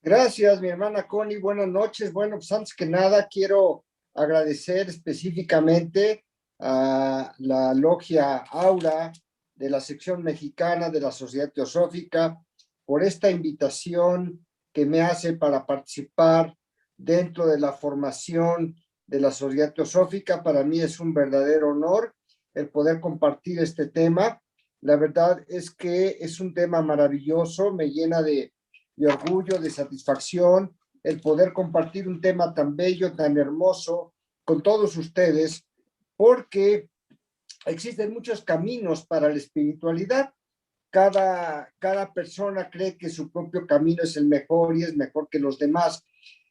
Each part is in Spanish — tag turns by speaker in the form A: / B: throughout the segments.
A: Gracias, mi hermana Connie. Buenas noches. Bueno, pues antes que nada quiero agradecer específicamente a la Logia Aura de la sección mexicana de la Sociedad Teosófica por esta invitación que me hace para participar dentro de la formación de la Sociedad Teosófica. Para mí es un verdadero honor el poder compartir este tema. La verdad es que es un tema maravilloso, me llena de orgullo, de satisfacción, el poder compartir un tema tan bello, tan hermoso con todos ustedes, porque existen muchos caminos para la espiritualidad. Cada persona cree que su propio camino es el mejor y es mejor que los demás.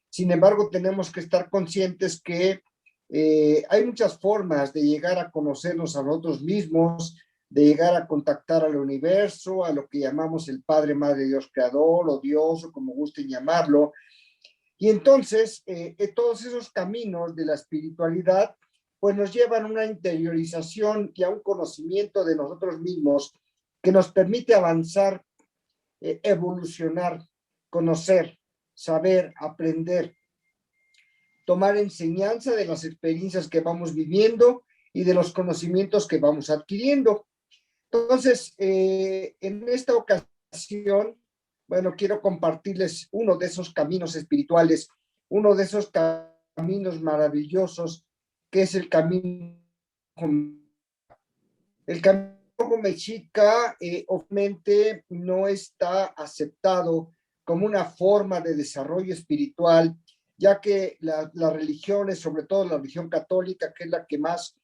A: Sin embargo, tenemos que estar conscientes que hay muchas formas de llegar a conocernos a nosotros mismos, de llegar a contactar al universo, a lo que llamamos el Padre, Madre, Dios Creador, o Dios, o como gusten llamarlo. Y entonces, todos esos caminos de la espiritualidad, pues nos llevan a una interiorización y a un conocimiento de nosotros mismos que nos permite avanzar, evolucionar, conocer, saber, aprender, tomar enseñanza de las experiencias que vamos viviendo y de los conocimientos que vamos adquiriendo. Entonces, en esta ocasión, bueno, quiero compartirles uno de esos caminos espirituales, uno de esos caminos maravillosos, que es el camino. El camino mexica, obviamente, no está aceptado como una forma de desarrollo espiritual, ya que las religiones, sobre todo la religión católica, que es la que más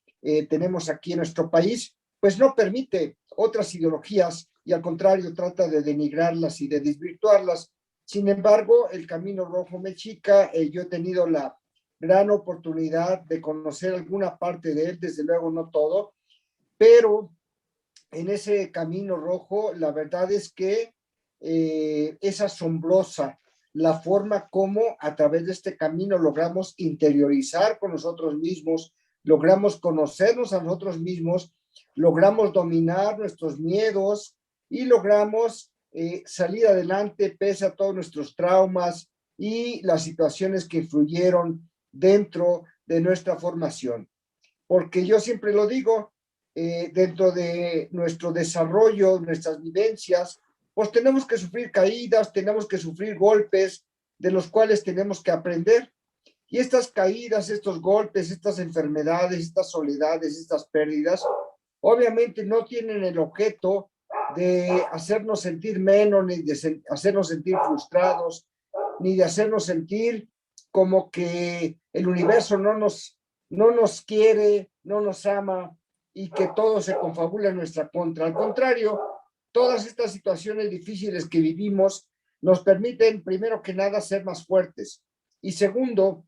A: tenemos aquí en nuestro país, pues no permite otras ideologías y al contrario trata de denigrarlas y de desvirtuarlas. Sin embargo, el Camino Rojo Mexica, yo he tenido la gran oportunidad de conocer alguna parte de él, desde luego no todo, pero en ese Camino Rojo la verdad es que es asombrosa la forma como a través de este camino logramos interiorizar con nosotros mismos, logramos conocernos a nosotros mismos, logramos dominar nuestros miedos y logramos salir adelante pese a todos nuestros traumas y las situaciones que influyeron dentro de nuestra formación. Porque yo siempre lo digo, dentro de nuestro desarrollo, nuestras vivencias, pues tenemos que sufrir caídas, tenemos que sufrir golpes de los cuales tenemos que aprender. Y estas caídas, estos golpes, estas enfermedades, estas soledades, estas pérdidas, obviamente no tienen el objeto de hacernos sentir menos, ni de hacernos sentir frustrados, ni de hacernos sentir como que el universo no nos quiere, no nos ama y que todo se confabula en nuestra contra. Al contrario, todas estas situaciones difíciles que vivimos nos permiten, primero que nada, ser más fuertes y segundo,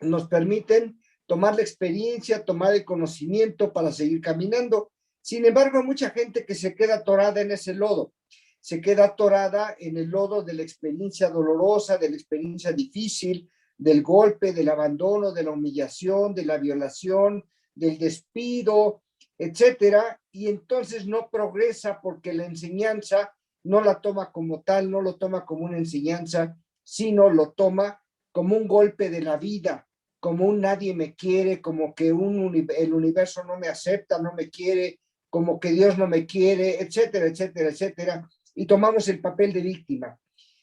A: nos permiten tomar la experiencia, tomar el conocimiento para seguir caminando. Sin embargo, hay mucha gente que se queda atorada en ese lodo, se queda atorada en el lodo de la experiencia dolorosa, de la experiencia difícil, del golpe, del abandono, de la humillación, de la violación, del despido, etcétera, y entonces no progresa porque la enseñanza no la toma como tal, no lo toma como una enseñanza, sino lo toma como un golpe de la vida, como un nadie me quiere, como que el universo no me acepta, no me quiere, como que Dios no me quiere, etcétera, etcétera, etcétera, y tomamos el papel de víctima.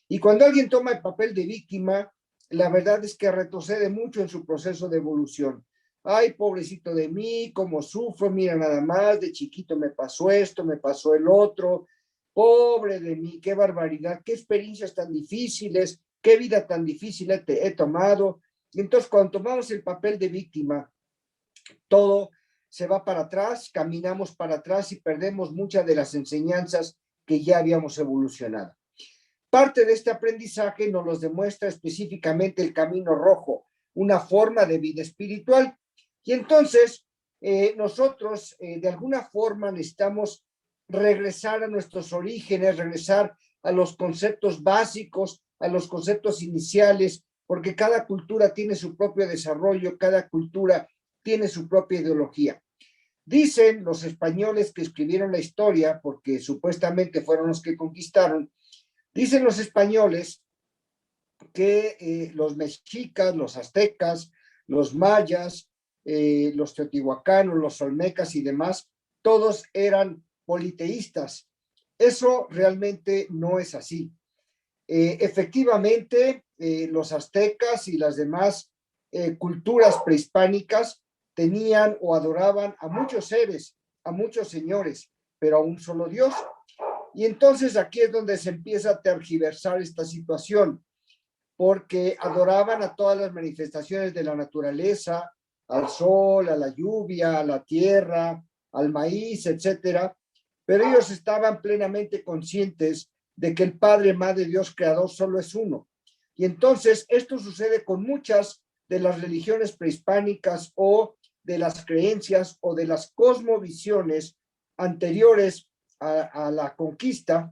A: Y cuando alguien toma el papel de víctima, la verdad es que retrocede mucho en su proceso de evolución. Ay, pobrecito de mí, cómo sufro, mira nada más, de chiquito me pasó esto, me pasó el otro, pobre de mí, qué barbaridad, qué experiencias tan difíciles, qué vida tan difícil he tomado. Y entonces cuando tomamos el papel de víctima, todo se va para atrás, caminamos para atrás y perdemos muchas de las enseñanzas que ya habíamos evolucionado. Parte de este aprendizaje nos los demuestra específicamente el Camino Rojo, una forma de vida espiritual. Y entonces nosotros de alguna forma necesitamos regresar a nuestros orígenes, regresar a los conceptos básicos, a los conceptos iniciales, porque cada cultura tiene su propio desarrollo, cada cultura tiene su propia ideología. Dicen los españoles que escribieron la historia, porque supuestamente fueron los que conquistaron, dicen los españoles que los mexicas, los aztecas, los mayas, los teotihuacanos, los olmecas y demás, todos eran politeístas. Eso realmente no es así. Efectivamente, los aztecas y las demás culturas prehispánicas tenían o adoraban a muchos seres, a muchos señores, pero a un solo Dios. Y entonces aquí es donde se empieza a tergiversar esta situación, porque adoraban a todas las manifestaciones de la naturaleza, al sol, a la lluvia, a la tierra, al maíz, etcétera, pero ellos estaban plenamente conscientes de que el Padre, Madre, Dios Creador solo es uno. Y entonces esto sucede con muchas de las religiones prehispánicas o de las creencias o de las cosmovisiones anteriores a la conquista,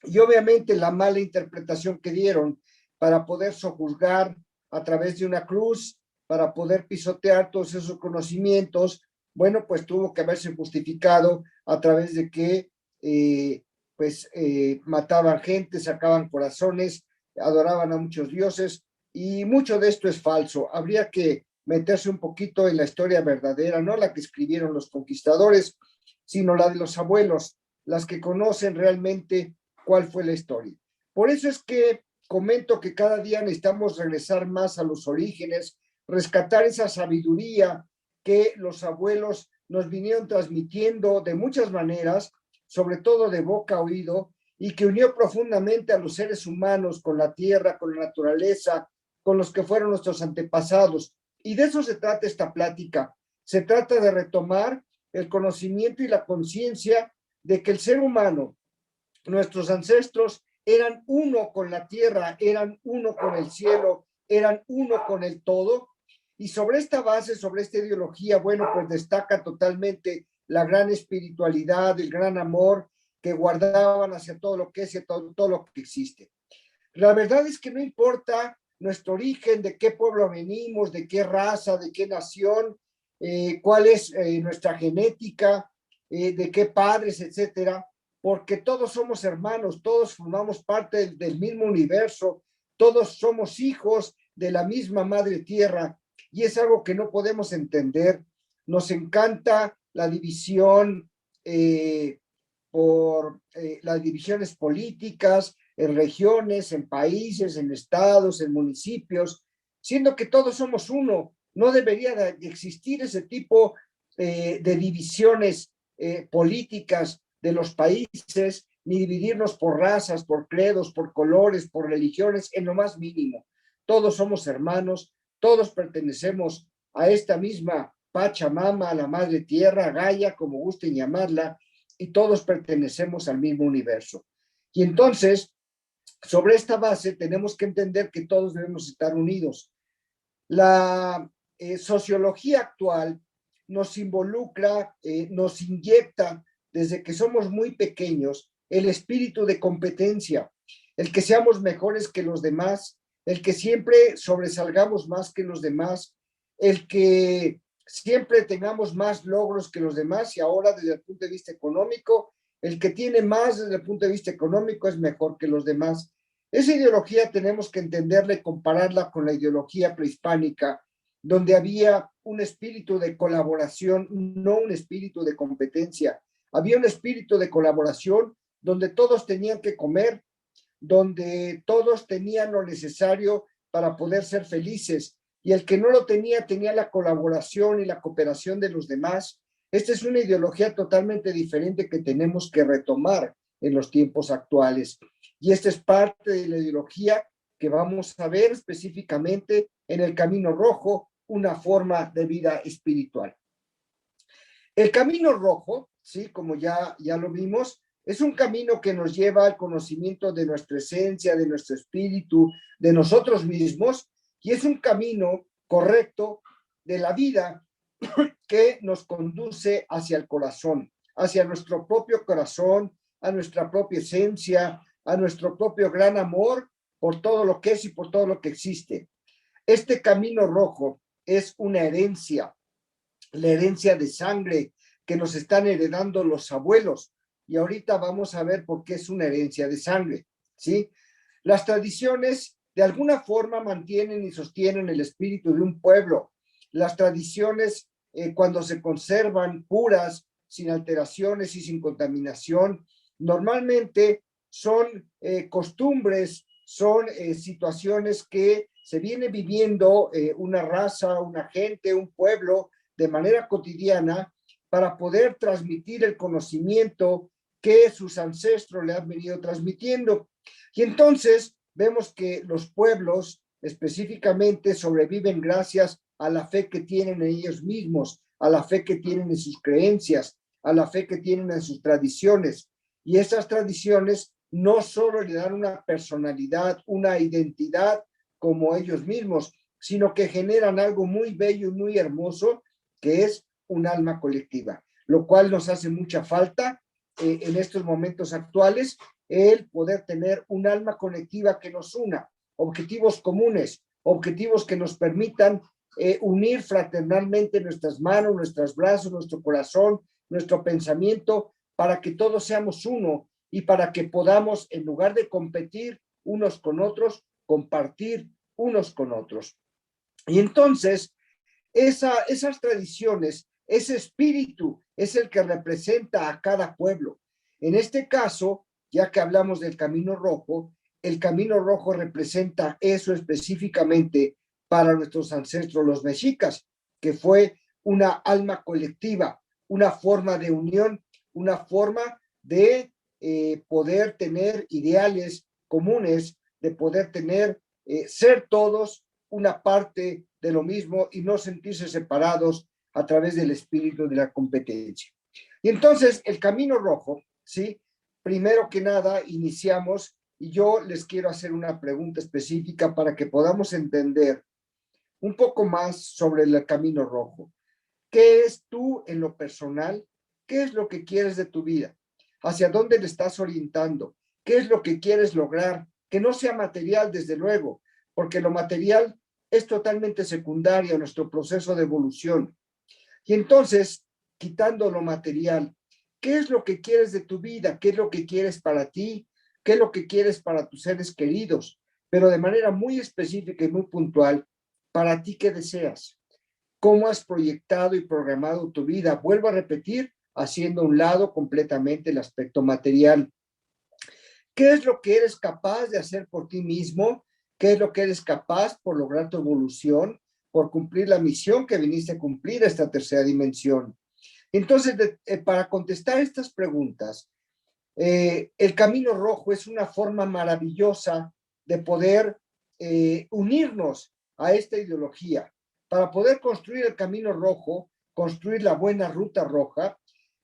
A: y obviamente la mala interpretación que dieron para poder sojuzgar a través de una cruz, para poder pisotear todos esos conocimientos, bueno, pues tuvo que haberse justificado a través de que mataban gente, sacaban corazones, adoraban a muchos dioses, y mucho de esto es falso. Habría que meterse un poquito en la historia verdadera, no la que escribieron los conquistadores, sino la de los abuelos, las que conocen realmente cuál fue la historia. Por eso es que comento que cada día necesitamos regresar más a los orígenes, rescatar esa sabiduría que los abuelos nos vinieron transmitiendo de muchas maneras, sobre todo de boca a oído, y que unió profundamente a los seres humanos con la tierra, con la naturaleza, con los que fueron nuestros antepasados. Y de eso se trata esta plática. Se trata de retomar el conocimiento y la conciencia de que el ser humano, nuestros ancestros, eran uno con la tierra, eran uno con el cielo, eran uno con el todo. Y sobre esta base, sobre esta ideología, bueno, pues destaca totalmente la gran espiritualidad, el gran amor que guardaban hacia todo lo que es y todo lo que existe. La verdad es que no importa nuestro origen, de qué pueblo venimos, de qué raza, de qué nación, cuál es nuestra genética, de qué padres, etcétera, porque todos somos hermanos, todos formamos parte del mismo universo, todos somos hijos de la misma madre tierra, y es algo que no podemos entender. Nos encanta la división por las divisiones políticas, en regiones, en países, en estados, en municipios, siendo que todos somos uno. No debería de existir ese tipo de divisiones políticas de los países, ni dividirnos por razas, por credos, por colores, por religiones, en lo más mínimo. Todos somos hermanos, todos pertenecemos a esta misma Pachamama, a la Madre Tierra, Gaia, como gusten llamarla, y todos pertenecemos al mismo universo. Y entonces, sobre esta base, tenemos que entender que todos debemos estar unidos. La sociología actual nos involucra, nos inyecta desde que somos muy pequeños el espíritu de competencia, el que seamos mejores que los demás, el que siempre sobresalgamos más que los demás, el que siempre tengamos más logros que los demás, y ahora desde el punto de vista económico, el que tiene más desde el punto de vista económico es mejor que los demás. Esa ideología tenemos que entenderla y compararla con la ideología prehispánica, donde había un espíritu de colaboración, no un espíritu de competencia. Había un espíritu de colaboración donde todos tenían que comer, donde todos tenían lo necesario para poder ser felices, y el que no lo tenía, tenía la colaboración y la cooperación de los demás. Esta es una ideología totalmente diferente que tenemos que retomar en los tiempos actuales. Y esta es parte de la ideología que vamos a ver específicamente en el Camino Rojo, una forma de vida espiritual. El Camino Rojo, sí, como ya lo vimos, es un camino que nos lleva al conocimiento de nuestra esencia, de nuestro espíritu, de nosotros mismos, y es un camino correcto de la vida que nos conduce hacia el corazón, hacia nuestro propio corazón, a nuestra propia esencia, a nuestro propio gran amor por todo lo que es y por todo lo que existe. Este Camino Rojo es una herencia, la herencia de sangre que nos están heredando los abuelos, y ahorita vamos a ver por qué es una herencia de sangre, ¿sí? Las tradiciones de alguna forma mantienen y sostienen el espíritu de un pueblo. Las tradiciones, cuando se conservan puras, sin alteraciones y sin contaminación, normalmente son costumbres, son situaciones que se viene viviendo una raza, una gente, un pueblo de manera cotidiana para poder transmitir el conocimiento que sus ancestros le han venido transmitiendo. Y entonces vemos que los pueblos específicamente sobreviven gracias a la fe que tienen en ellos mismos, a la fe que tienen en sus creencias, a la fe que tienen en sus tradiciones. Y esas tradiciones no solo le dan una personalidad, una identidad como ellos mismos, sino que generan algo muy bello y muy hermoso, que es un alma colectiva, lo cual nos hace mucha falta en estos momentos actuales, el poder tener un alma colectiva que nos una, objetivos comunes, objetivos que nos permitan unir fraternalmente nuestras manos, nuestros brazos, nuestro corazón, nuestro pensamiento, para que todos seamos uno y para que podamos, en lugar de competir unos con otros, compartir unos con otros. Y entonces, esas tradiciones, ese espíritu es el que representa a cada pueblo. En este caso, ya que hablamos del Camino Rojo, el Camino Rojo representa eso específicamente para nuestros ancestros los mexicas, que fue una alma colectiva, una forma de unión, una forma de poder tener ideales comunes, de poder tener, ser todos una parte de lo mismo y no sentirse separados a través del espíritu de la competencia. Y entonces el Camino Rojo, ¿sí? Primero que nada iniciamos y yo les quiero hacer una pregunta específica para que podamos entender un poco más sobre el Camino Rojo. ¿Qué es tú en lo personal? ¿Qué es lo que quieres de tu vida? ¿Hacia dónde le estás orientando? ¿Qué es lo que quieres lograr? Que no sea material, desde luego, porque lo material es totalmente secundario a nuestro proceso de evolución. Y entonces, quitando lo material, ¿qué es lo que quieres de tu vida? ¿Qué es lo que quieres para ti? ¿Qué es lo que quieres para tus seres queridos? Pero de manera muy específica y muy puntual, ¿para ti qué deseas? ¿Cómo has proyectado y programado tu vida? Vuelvo a repetir, haciendo a un lado completamente el aspecto material. ¿Qué es lo que eres capaz de hacer por ti mismo? ¿Qué es lo que eres capaz por lograr tu evolución, por cumplir la misión que viniste a cumplir a esta tercera dimensión? Entonces, para contestar estas preguntas, el Camino Rojo es una forma maravillosa de poder unirnos a esta ideología. Para poder construir el Camino Rojo, construir la buena ruta roja,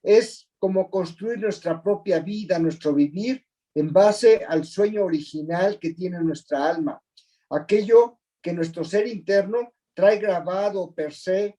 A: es como construir nuestra propia vida, nuestro vivir, en base al sueño original que tiene nuestra alma, aquello que nuestro ser interno trae grabado per se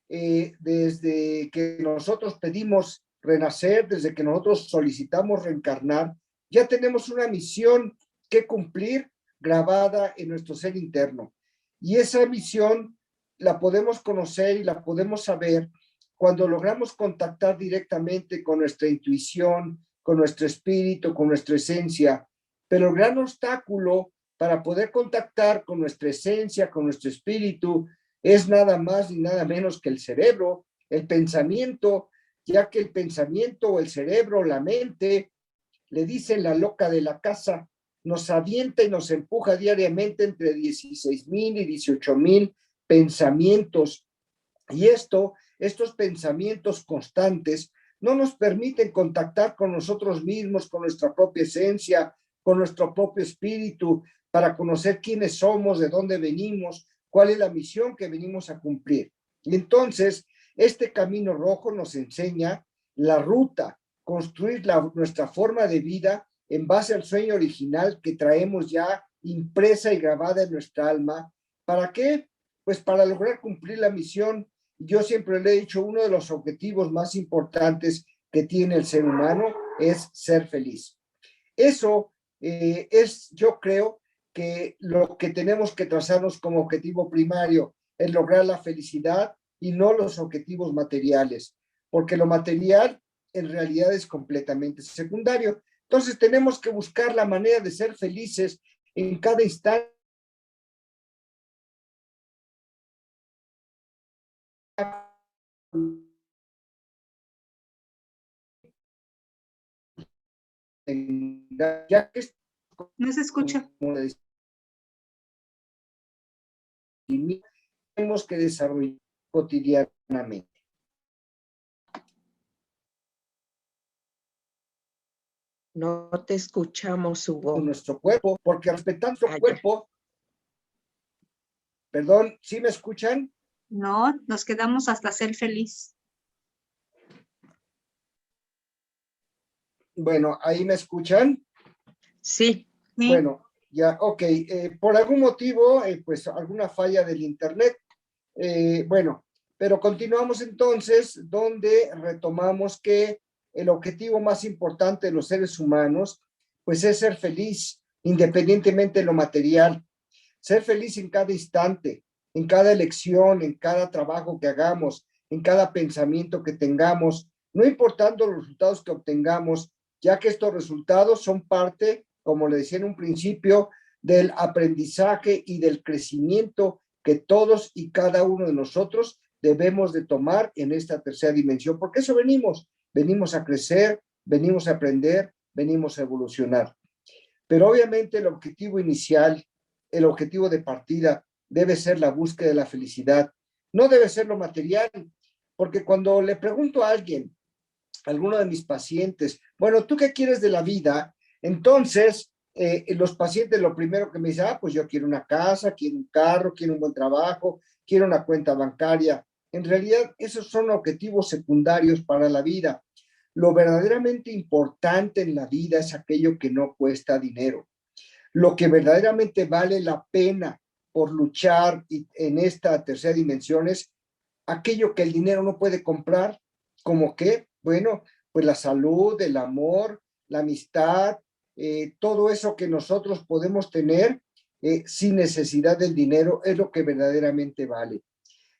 A: desde que nosotros pedimos renacer, desde que nosotros solicitamos reencarnar, ya tenemos una misión que cumplir grabada en nuestro ser interno. Y esa misión la podemos conocer y la podemos saber cuando logramos contactar directamente con nuestra intuición, con nuestro espíritu, con nuestra esencia. Pero el gran obstáculo para poder contactar con nuestra esencia, con nuestro espíritu, es nada más ni nada menos que el cerebro, el pensamiento, ya que el pensamiento o el cerebro, la mente, le dicen la loca de la casa, nos avienta y nos empuja diariamente entre 16,000 y 18,000 pensamientos. Y estos pensamientos constantes no nos permiten contactar con nosotros mismos, con nuestra propia esencia, con nuestro propio espíritu, para conocer quiénes somos, de dónde venimos, cuál es la misión que venimos a cumplir. Y entonces, este Camino Rojo nos enseña la ruta, construir nuestra forma de vida en base al sueño original que traemos ya impresa y grabada en nuestra alma. ¿Para qué? Pues para lograr cumplir la misión. Yo siempre le he dicho, uno de los objetivos más importantes que tiene el ser humano es ser feliz. Eso es, yo creo, que lo que tenemos que trazarnos como objetivo primario es lograr la felicidad y no los objetivos materiales, porque lo material en realidad es completamente secundario. Entonces tenemos que buscar la manera de ser felices en cada instante ya que
B: No se escucha.
A: tenemos que desarrollar cotidianamente.
C: No te escuchamos, Hugo.
A: Nuestro cuerpo, porque respetando nuestro cuerpo, perdón, ¿sí me escuchan?
B: No, nos quedamos hasta ser feliz.
A: Bueno, ¿ahí me escuchan?
C: Sí.
B: Sí.
A: Bueno, ya, ok. Por algún motivo, pues alguna falla del internet. Bueno, pero continuamos entonces, donde retomamos que el objetivo más importante de los seres humanos, pues es ser feliz, independientemente de lo material. Ser feliz en cada instante, en cada elección, en cada trabajo que hagamos, en cada pensamiento que tengamos, no importando los resultados que obtengamos, ya que estos resultados son parte, como le decía en un principio, del aprendizaje y del crecimiento que todos y cada uno de nosotros debemos de tomar en esta tercera dimensión, porque eso venimos a crecer, venimos a aprender, venimos a evolucionar. Pero obviamente el objetivo inicial, el objetivo de partida debe ser la búsqueda de la felicidad, no debe ser lo material, porque cuando le pregunto a alguien, a alguno de mis pacientes, bueno, ¿tú qué quieres de la vida? Entonces, los pacientes lo primero que me dicen, pues yo quiero una casa, quiero un carro, quiero un buen trabajo, quiero una cuenta bancaria. En realidad, esos son objetivos secundarios para la vida. Lo verdaderamente importante en la vida es aquello que no cuesta dinero. Lo que verdaderamente vale la pena por luchar en esta tercera dimensión es aquello que el dinero no puede comprar, como que, bueno, pues la salud, el amor, la amistad, todo eso que nosotros podemos tener sin necesidad del dinero es lo que verdaderamente vale.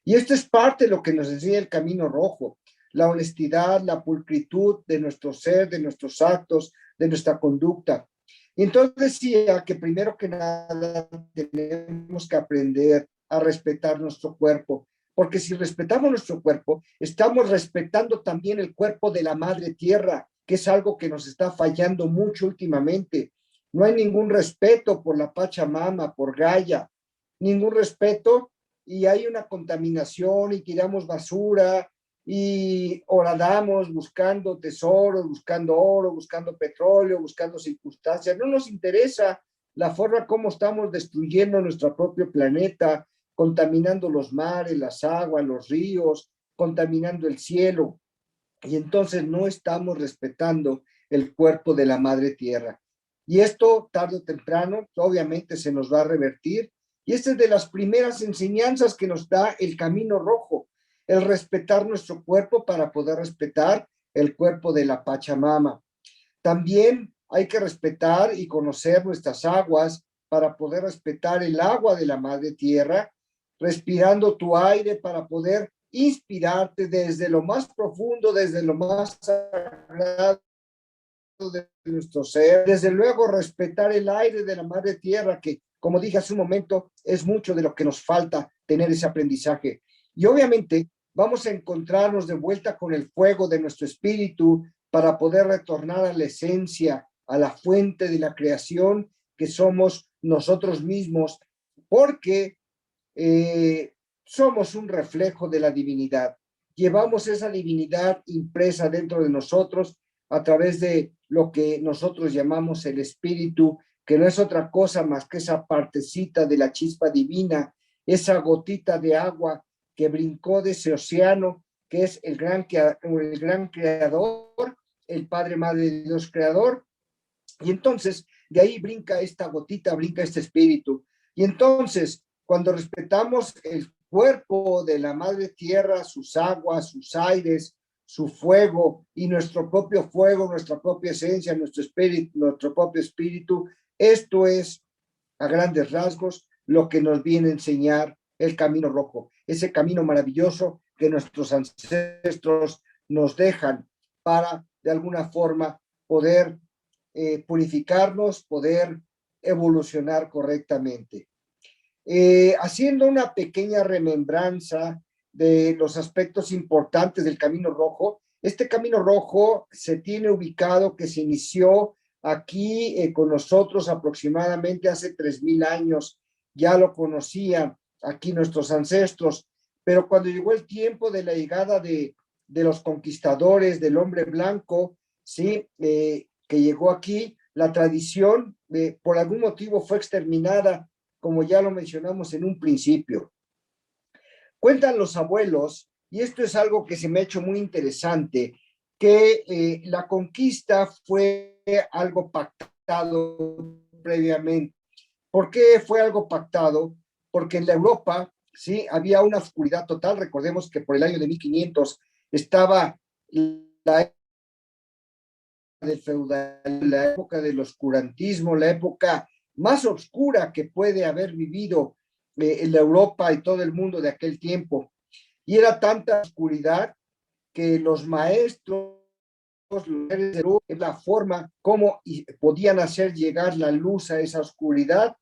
A: Y esto es parte de lo que nos enseña el Camino Rojo, la honestidad, la pulcritud de nuestro ser, de nuestros actos, de nuestra conducta. Y entonces decía que primero que nada tenemos que aprender a respetar nuestro cuerpo, porque si respetamos nuestro cuerpo, estamos respetando también el cuerpo de la madre tierra, que es algo que nos está fallando mucho últimamente. No hay ningún respeto por la Pachamama, por Gaia, ningún respeto, y hay una contaminación y tiramos basura y horadamos buscando tesoros, buscando oro, buscando petróleo, buscando circunstancias. No nos interesa la forma como estamos destruyendo nuestro propio planeta, contaminando los mares, las aguas, los ríos, contaminando el cielo. Y entonces no estamos respetando el cuerpo de la madre tierra. Y esto, tarde o temprano, obviamente se nos va a revertir. Y esta es de las primeras enseñanzas que nos da el Camino Rojo, el respetar nuestro cuerpo para poder respetar el cuerpo de la Pachamama. También hay que respetar y conocer nuestras aguas para poder respetar el agua de la madre tierra, respirando tu aire para poder inspirarte desde lo más profundo, desde lo más sagrado de nuestro ser. Desde luego, respetar el aire de la madre tierra, que, como dije hace un momento, es mucho de lo que nos falta tener ese aprendizaje. Y obviamente vamos a encontrarnos de vuelta con el fuego de nuestro espíritu para poder retornar a la esencia, a la fuente de la creación que somos nosotros mismos, porque somos un reflejo de la divinidad. Llevamos esa divinidad impresa dentro de nosotros a través de lo que nosotros llamamos el espíritu, que no es otra cosa más que esa partecita de la chispa divina, esa gotita de agua que brincó de ese océano, que es el gran creador, el Padre, Madre de Dios creador. Y entonces, de ahí brinca esta gotita, brinca este espíritu. Y entonces, cuando respetamos el cuerpo de la madre tierra, sus aguas, sus aires, su fuego y nuestro propio fuego, nuestra propia esencia, nuestro espíritu, nuestro propio espíritu, esto es a grandes rasgos lo que nos viene a enseñar el Camino Rojo, ese camino maravilloso que nuestros ancestros nos dejan para de alguna forma poder purificarnos, poder evolucionar correctamente. Haciendo una pequeña remembranza de los aspectos importantes del Camino Rojo. Este Camino Rojo se tiene ubicado que se inició aquí con nosotros aproximadamente hace 3,000 años. Ya lo conocían aquí nuestros ancestros, pero cuando llegó el tiempo de la llegada de los conquistadores, del hombre blanco, ¿sí? Que llegó aquí, la tradición por algún motivo fue exterminada, como ya lo mencionamos en un principio. Cuentan los abuelos, y esto es algo que se me ha hecho muy interesante, que la conquista fue algo pactado previamente. ¿Por qué fue algo pactado? Porque en la Europa, sí, había una oscuridad total. Recordemos que por el año de 1500 estaba la época del feudalismo, la época del oscurantismo, la época más oscura que puede haber vivido en la Europa y todo el mundo de aquel tiempo. Y era tanta oscuridad que los maestros, es la forma como podían hacer llegar la luz a esa oscuridad.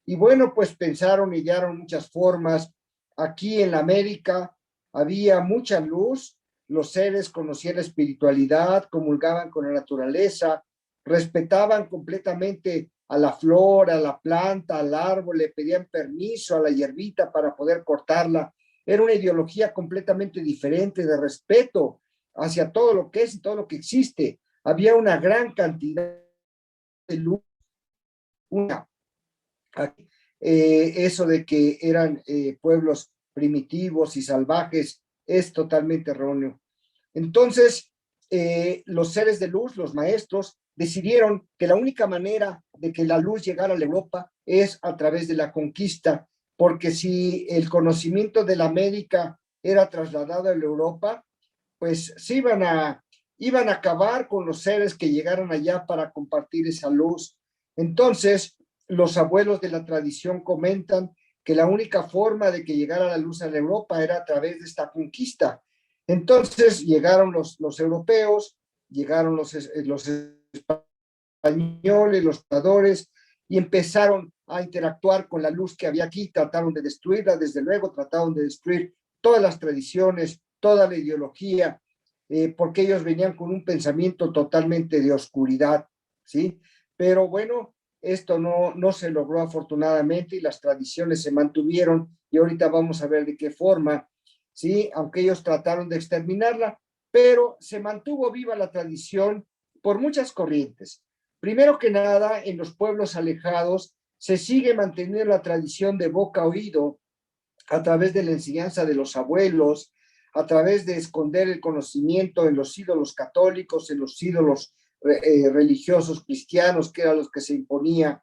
A: Y bueno, pues pensaron y hallaron muchas formas. Aquí en la América había mucha luz, los seres conocían la espiritualidad, comulgaban con la naturaleza, respetaban completamente a la flor, a la planta, al árbol, le pedían permiso a la hierbita para poder cortarla. Era una ideología completamente diferente de respeto hacia todo lo que es y todo lo que existe. Había una gran cantidad de luz. Eso de que eran pueblos primitivos y salvajes es totalmente erróneo. Entonces, los seres de luz, los maestros, decidieron que la única manera de que la luz llegara a la Europa es a través de la conquista, porque si el conocimiento de la América era trasladado a la Europa, pues se iban a acabar con los seres que llegaran allá para compartir esa luz. Entonces, los abuelos de la tradición comentan que la única forma de que llegara la luz a la Europa era a través de esta conquista. Entonces llegaron los europeos, llegaron los españoles, los exploradores, y empezaron a interactuar con la luz que había aquí, trataron de destruirla, desde luego, trataron de destruir todas las tradiciones, toda la ideología, porque ellos venían con un pensamiento totalmente de oscuridad, ¿sí? Pero bueno, esto no se logró afortunadamente y las tradiciones se mantuvieron y ahorita vamos a ver de qué forma, ¿sí? Aunque ellos trataron de exterminarla, pero se mantuvo viva la tradición por muchas corrientes. Primero que nada, en los pueblos alejados se sigue manteniendo la tradición de boca a oído a través de la enseñanza de los abuelos, a través de esconder el conocimiento en los ídolos católicos, en los ídolos religiosos cristianos, que eran los que se imponía.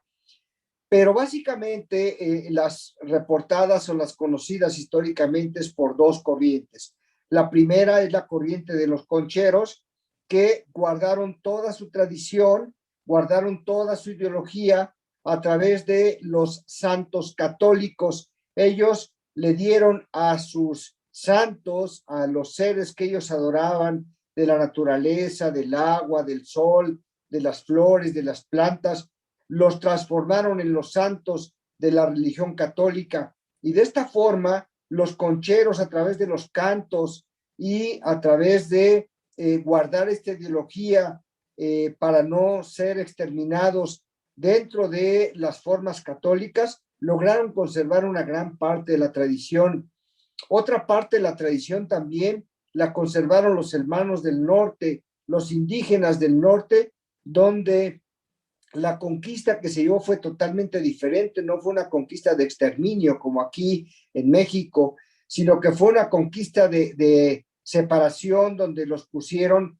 A: Pero básicamente las reportadas o las conocidas históricamente es por dos corrientes. La primera es la corriente de los concheros, que guardaron toda su tradición, guardaron toda su ideología a través de los santos católicos. Ellos le dieron a sus santos, a los seres que ellos adoraban, de la naturaleza, del agua, del sol, de las flores, de las plantas, los transformaron en los santos de la religión católica. Y de esta forma, los concheros, a través de los cantos y a través de guardar esta ideología para no ser exterminados dentro de las formas católicas, lograron conservar una gran parte de la tradición. Otra parte de la tradición también la conservaron los hermanos del norte, los indígenas del norte, donde la conquista que se dio fue totalmente diferente, no fue una conquista de exterminio como aquí en México, sino que fue una conquista de separación donde los pusieron,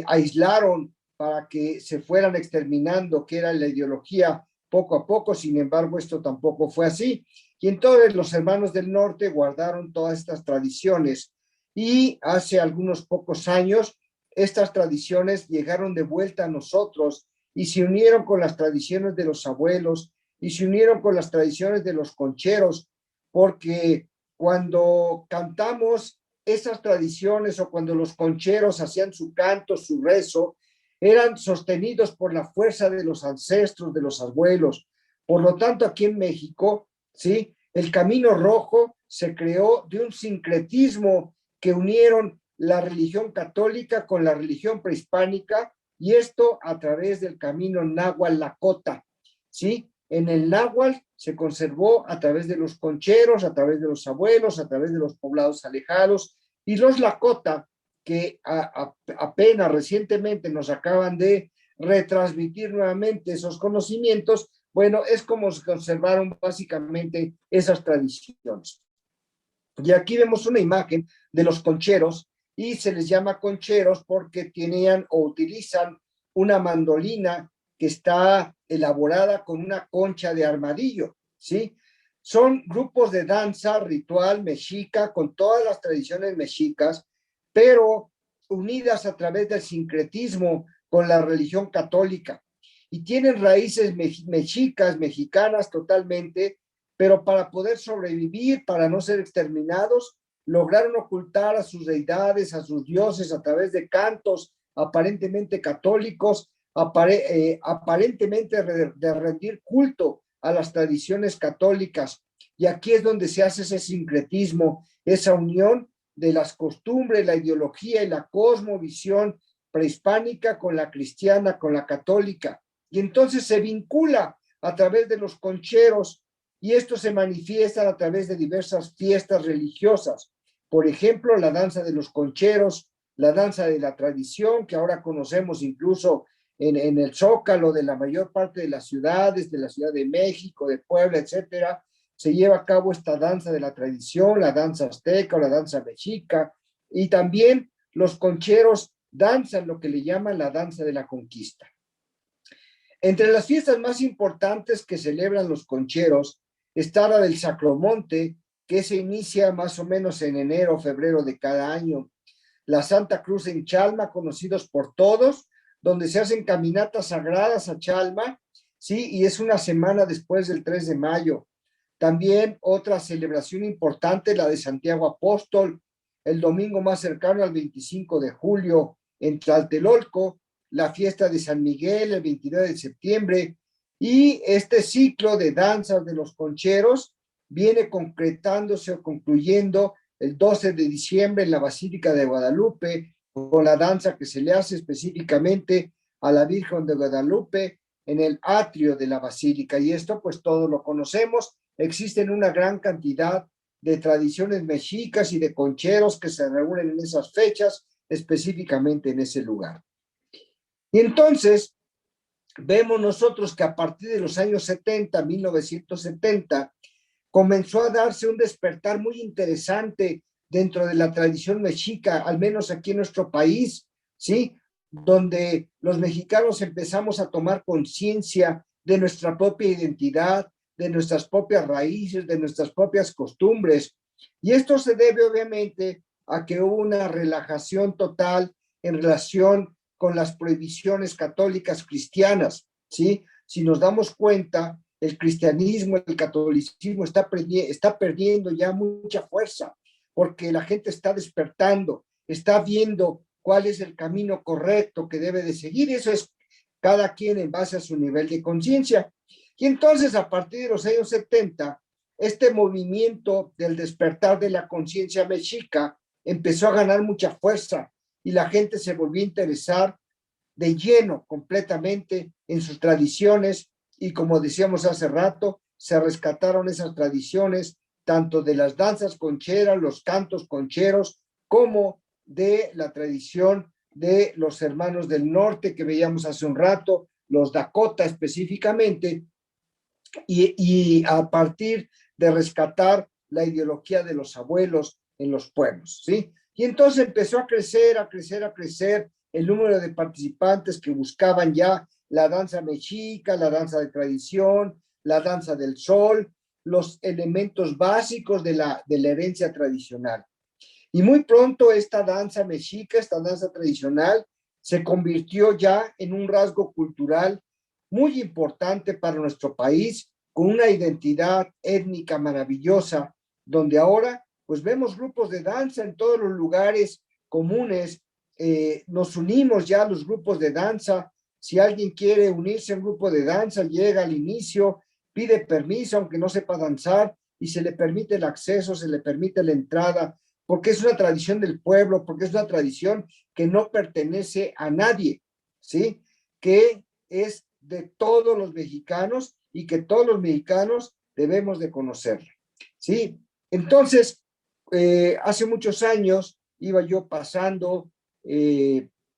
A: aislaron para que se fueran exterminando, que era la ideología poco a poco. Sin embargo, esto tampoco fue así. Y entonces los hermanos del norte guardaron todas estas tradiciones y hace algunos pocos años estas tradiciones llegaron de vuelta a nosotros y se unieron con las tradiciones de los abuelos y se unieron con las tradiciones de los concheros, porque cuando cantamos esas tradiciones o cuando los concheros hacían su canto, su rezo, eran sostenidos por la fuerza de los ancestros, de los abuelos. Por lo tanto, aquí en México, ¿sí? El Camino Rojo se creó de un sincretismo que unieron la religión católica con la religión prehispánica, y esto a través del camino náhuatl-lakota, ¿sí? En el náhuatl se conservó a través de los concheros, a través de los abuelos, a través de los poblados alejados, y los lakota, que apenas recientemente nos acaban de retransmitir nuevamente esos conocimientos, bueno, es como se conservaron básicamente esas tradiciones. Y aquí vemos una imagen de los concheros, y se les llama concheros porque tenían o utilizan una mandolina que está elaborada con una concha de armadillo, ¿sí? Son grupos de danza ritual mexica con todas las tradiciones mexicas, pero unidas a través del sincretismo con la religión católica. Y tienen raíces mexicas, mexicanas totalmente, pero para poder sobrevivir, para no ser exterminados, lograron ocultar a sus deidades, a sus dioses, a través de cantos aparentemente católicos, aparentemente de rendir culto a las tradiciones católicas. Y aquí es donde se hace ese sincretismo, esa unión de las costumbres, la ideología y la cosmovisión prehispánica con la cristiana, con la católica. Y entonces se vincula a través de los concheros, y esto se manifiesta a través de diversas fiestas religiosas. Por ejemplo, la danza de los concheros, la danza de la tradición, que ahora conocemos incluso en el Zócalo de la mayor parte de las ciudades, de la Ciudad de México, de Puebla, etcétera. Se lleva a cabo esta danza de la tradición, la danza azteca o la danza mexica, y también los concheros danzan lo que le llaman la danza de la conquista. Entre las fiestas más importantes que celebran los concheros está la del Sacromonte, que se inicia más o menos en enero o febrero de cada año. La Santa Cruz en Chalma, conocidos por todos, donde se hacen caminatas sagradas a Chalma, ¿sí? Y es una semana después del 3 de mayo. También otra celebración importante, la de Santiago Apóstol, el domingo más cercano al 25 de julio en Tlatelolco, la fiesta de San Miguel el 29 de septiembre, y este ciclo de danzas de los concheros viene concretándose o concluyendo el 12 de diciembre en la Basílica de Guadalupe, con la danza que se le hace específicamente a la Virgen de Guadalupe en el atrio de la Basílica. Y esto pues todos lo conocemos. Existen una gran cantidad de tradiciones mexicas y de concheros que se reúnen en esas fechas, específicamente en ese lugar. Y entonces vemos nosotros que a partir de los años 70, 1970, comenzó a darse un despertar muy interesante dentro de la tradición mexica, al menos aquí en nuestro país, ¿sí? Donde los mexicanos empezamos a tomar conciencia de nuestra propia identidad, de nuestras propias raíces, de nuestras propias costumbres. Y esto se debe obviamente a que hubo una relajación total en relación con las prohibiciones católicas cristianas, ¿sí? Si nos damos cuenta, el cristianismo, el catolicismo está perdiendo ya mucha fuerza, porque la gente está despertando, está viendo cuál es el camino correcto que debe de seguir. Eso es cada quien en base a su nivel de conciencia. Y entonces, a partir de los años 70, este movimiento del despertar de la conciencia mexica empezó a ganar mucha fuerza, y la gente se volvió a interesar de lleno completamente en sus tradiciones, y como decíamos hace rato, se rescataron esas tradiciones tanto de las danzas concheras, los cantos concheros, como de la tradición de los hermanos del norte que veíamos hace un rato, los Dakota específicamente, y a partir de rescatar la ideología de los abuelos en los pueblos, ¿sí? Y entonces empezó a crecer el número de participantes que buscaban ya la danza mexica, la danza de tradición, la danza del sol, los elementos básicos de la herencia tradicional. Y muy pronto esta danza mexica, esta danza tradicional, se convirtió ya en un rasgo cultural muy importante para nuestro país, con una identidad étnica maravillosa, donde ahora pues vemos grupos de danza en todos los lugares comunes. Nos unimos ya a los grupos de danza. Si alguien quiere unirse a un grupo de danza, llega al inicio, pide permiso, aunque no sepa danzar, y se le permite el acceso, se le permite la entrada, porque es una tradición del pueblo, porque es una tradición que no pertenece a nadie, ¿sí? Que es de todos los mexicanos y que todos los mexicanos debemos de conocerla, ¿sí? Entonces, hace muchos años iba yo pasando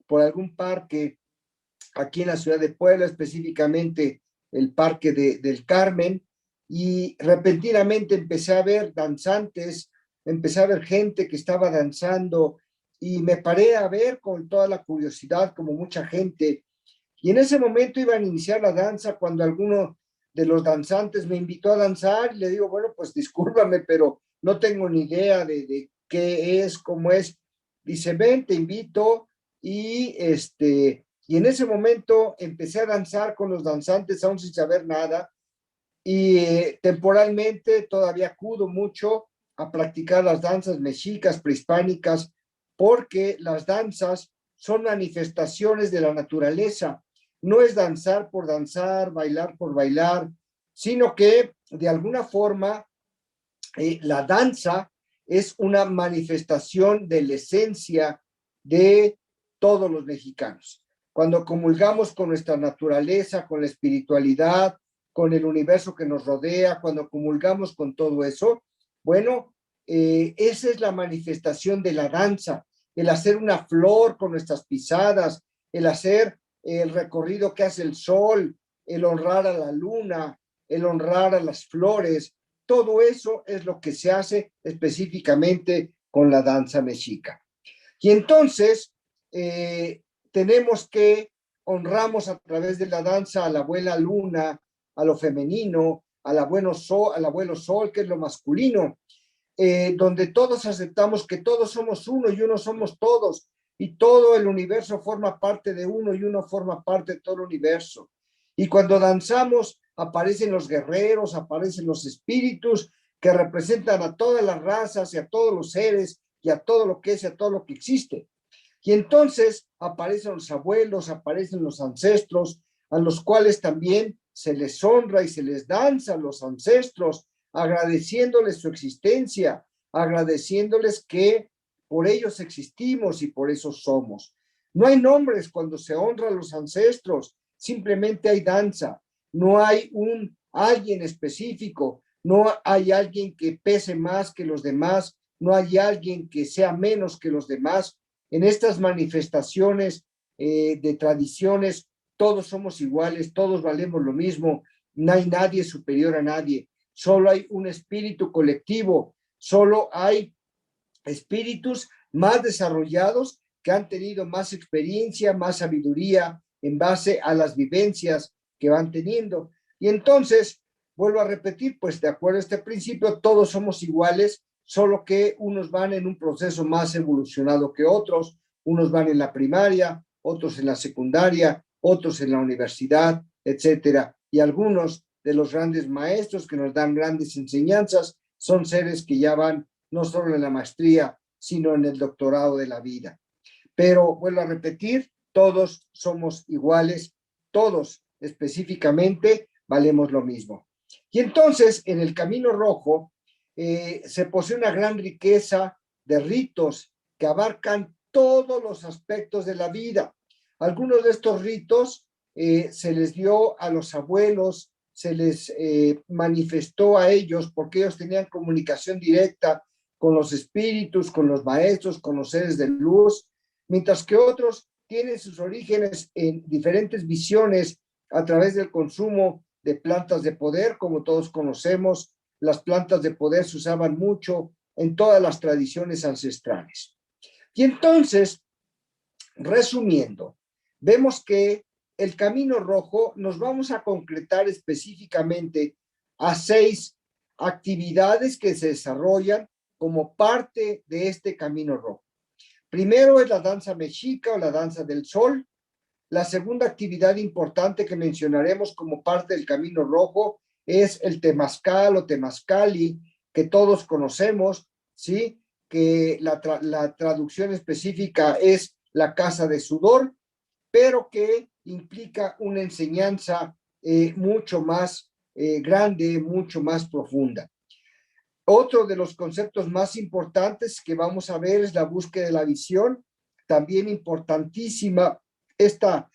A: por algún parque aquí en la ciudad de Puebla, específicamente el Parque del Carmen, y repentinamente empecé a ver danzantes, empecé a ver gente que estaba danzando y me paré a ver con toda la curiosidad, como mucha gente, y en ese momento iban a iniciar la danza cuando alguno de los danzantes me invitó a danzar y le digo, bueno, pues discúlpame, pero no tengo ni idea de qué es, cómo es. Dice, ven, te invito y en ese momento empecé a danzar con los danzantes aún sin saber nada y temporalmente todavía acudo mucho a practicar las danzas mexicas prehispánicas porque las danzas son manifestaciones de la naturaleza. No es danzar por danzar, bailar por bailar, sino que de alguna forma la danza es una manifestación de la esencia de todos los mexicanos. Cuando comulgamos con nuestra naturaleza, con la espiritualidad, con el universo que nos rodea, cuando comulgamos con todo eso, bueno, esa es la manifestación de la danza, el hacer una flor con nuestras pisadas, el hacer el recorrido que hace el sol, el honrar a la luna, el honrar a las flores, todo eso es lo que se hace específicamente con la danza mexica. Y entonces tenemos que honramos a través de la danza a la abuela luna, a lo femenino, al abuelo sol, que es lo masculino, donde todos aceptamos que todos somos uno y uno somos todos, y todo el universo forma parte de uno y uno forma parte de todo el universo. Y cuando danzamos, aparecen los guerreros, aparecen los espíritus que representan a todas las razas y a todos los seres y a todo lo que es y a todo lo que existe. Y entonces aparecen los abuelos, aparecen los ancestros, a los cuales también se les honra y se les danza a los ancestros, agradeciéndoles su existencia, agradeciéndoles que por ellos existimos y por eso somos. No hay nombres cuando se honra a los ancestros, simplemente hay danza, no hay alguien específico, no hay alguien que pese más que los demás, no hay alguien que sea menos que los demás. En estas manifestaciones de tradiciones, todos somos iguales, todos valemos lo mismo, no hay nadie superior a nadie, solo hay un espíritu colectivo, solo hay espíritus más desarrollados que han tenido más experiencia, más sabiduría en base a las vivencias que van teniendo. Y entonces, vuelvo a repetir, pues de acuerdo a este principio, todos somos iguales, solo que unos van en un proceso más evolucionado que otros, unos van en la primaria, otros en la secundaria, otros en la universidad, etcétera. Y algunos de los grandes maestros que nos dan grandes enseñanzas son seres que ya van no solo en la maestría, sino en el doctorado de la vida. Pero vuelvo a repetir, todos somos iguales, todos específicamente valemos lo mismo. Y entonces, en el Camino Rojo, se posee una gran riqueza de ritos que abarcan todos los aspectos de la vida. Algunos de estos ritos se les dio a los abuelos, se les manifestó a ellos porque ellos tenían comunicación directa con los espíritus, con los maestros, con los seres de luz, mientras que otros tienen sus orígenes en diferentes visiones a través del consumo de plantas de poder, como todos conocemos. Las plantas de poder se usaban mucho en todas las tradiciones ancestrales. Y entonces, resumiendo, vemos que el Camino Rojo nos vamos a concretar específicamente a 6 actividades que se desarrollan como parte de este Camino Rojo. Primero es la danza mexica o la danza del sol. La segunda actividad importante que mencionaremos como parte del Camino Rojo es el temazcal o temazcali, que todos conocemos, ¿sí? Que la traducción específica es la casa de sudor, pero que implica una enseñanza mucho más grande, mucho más profunda. Otro de los conceptos más importantes que vamos a ver es la búsqueda de la visión, también importantísima esta,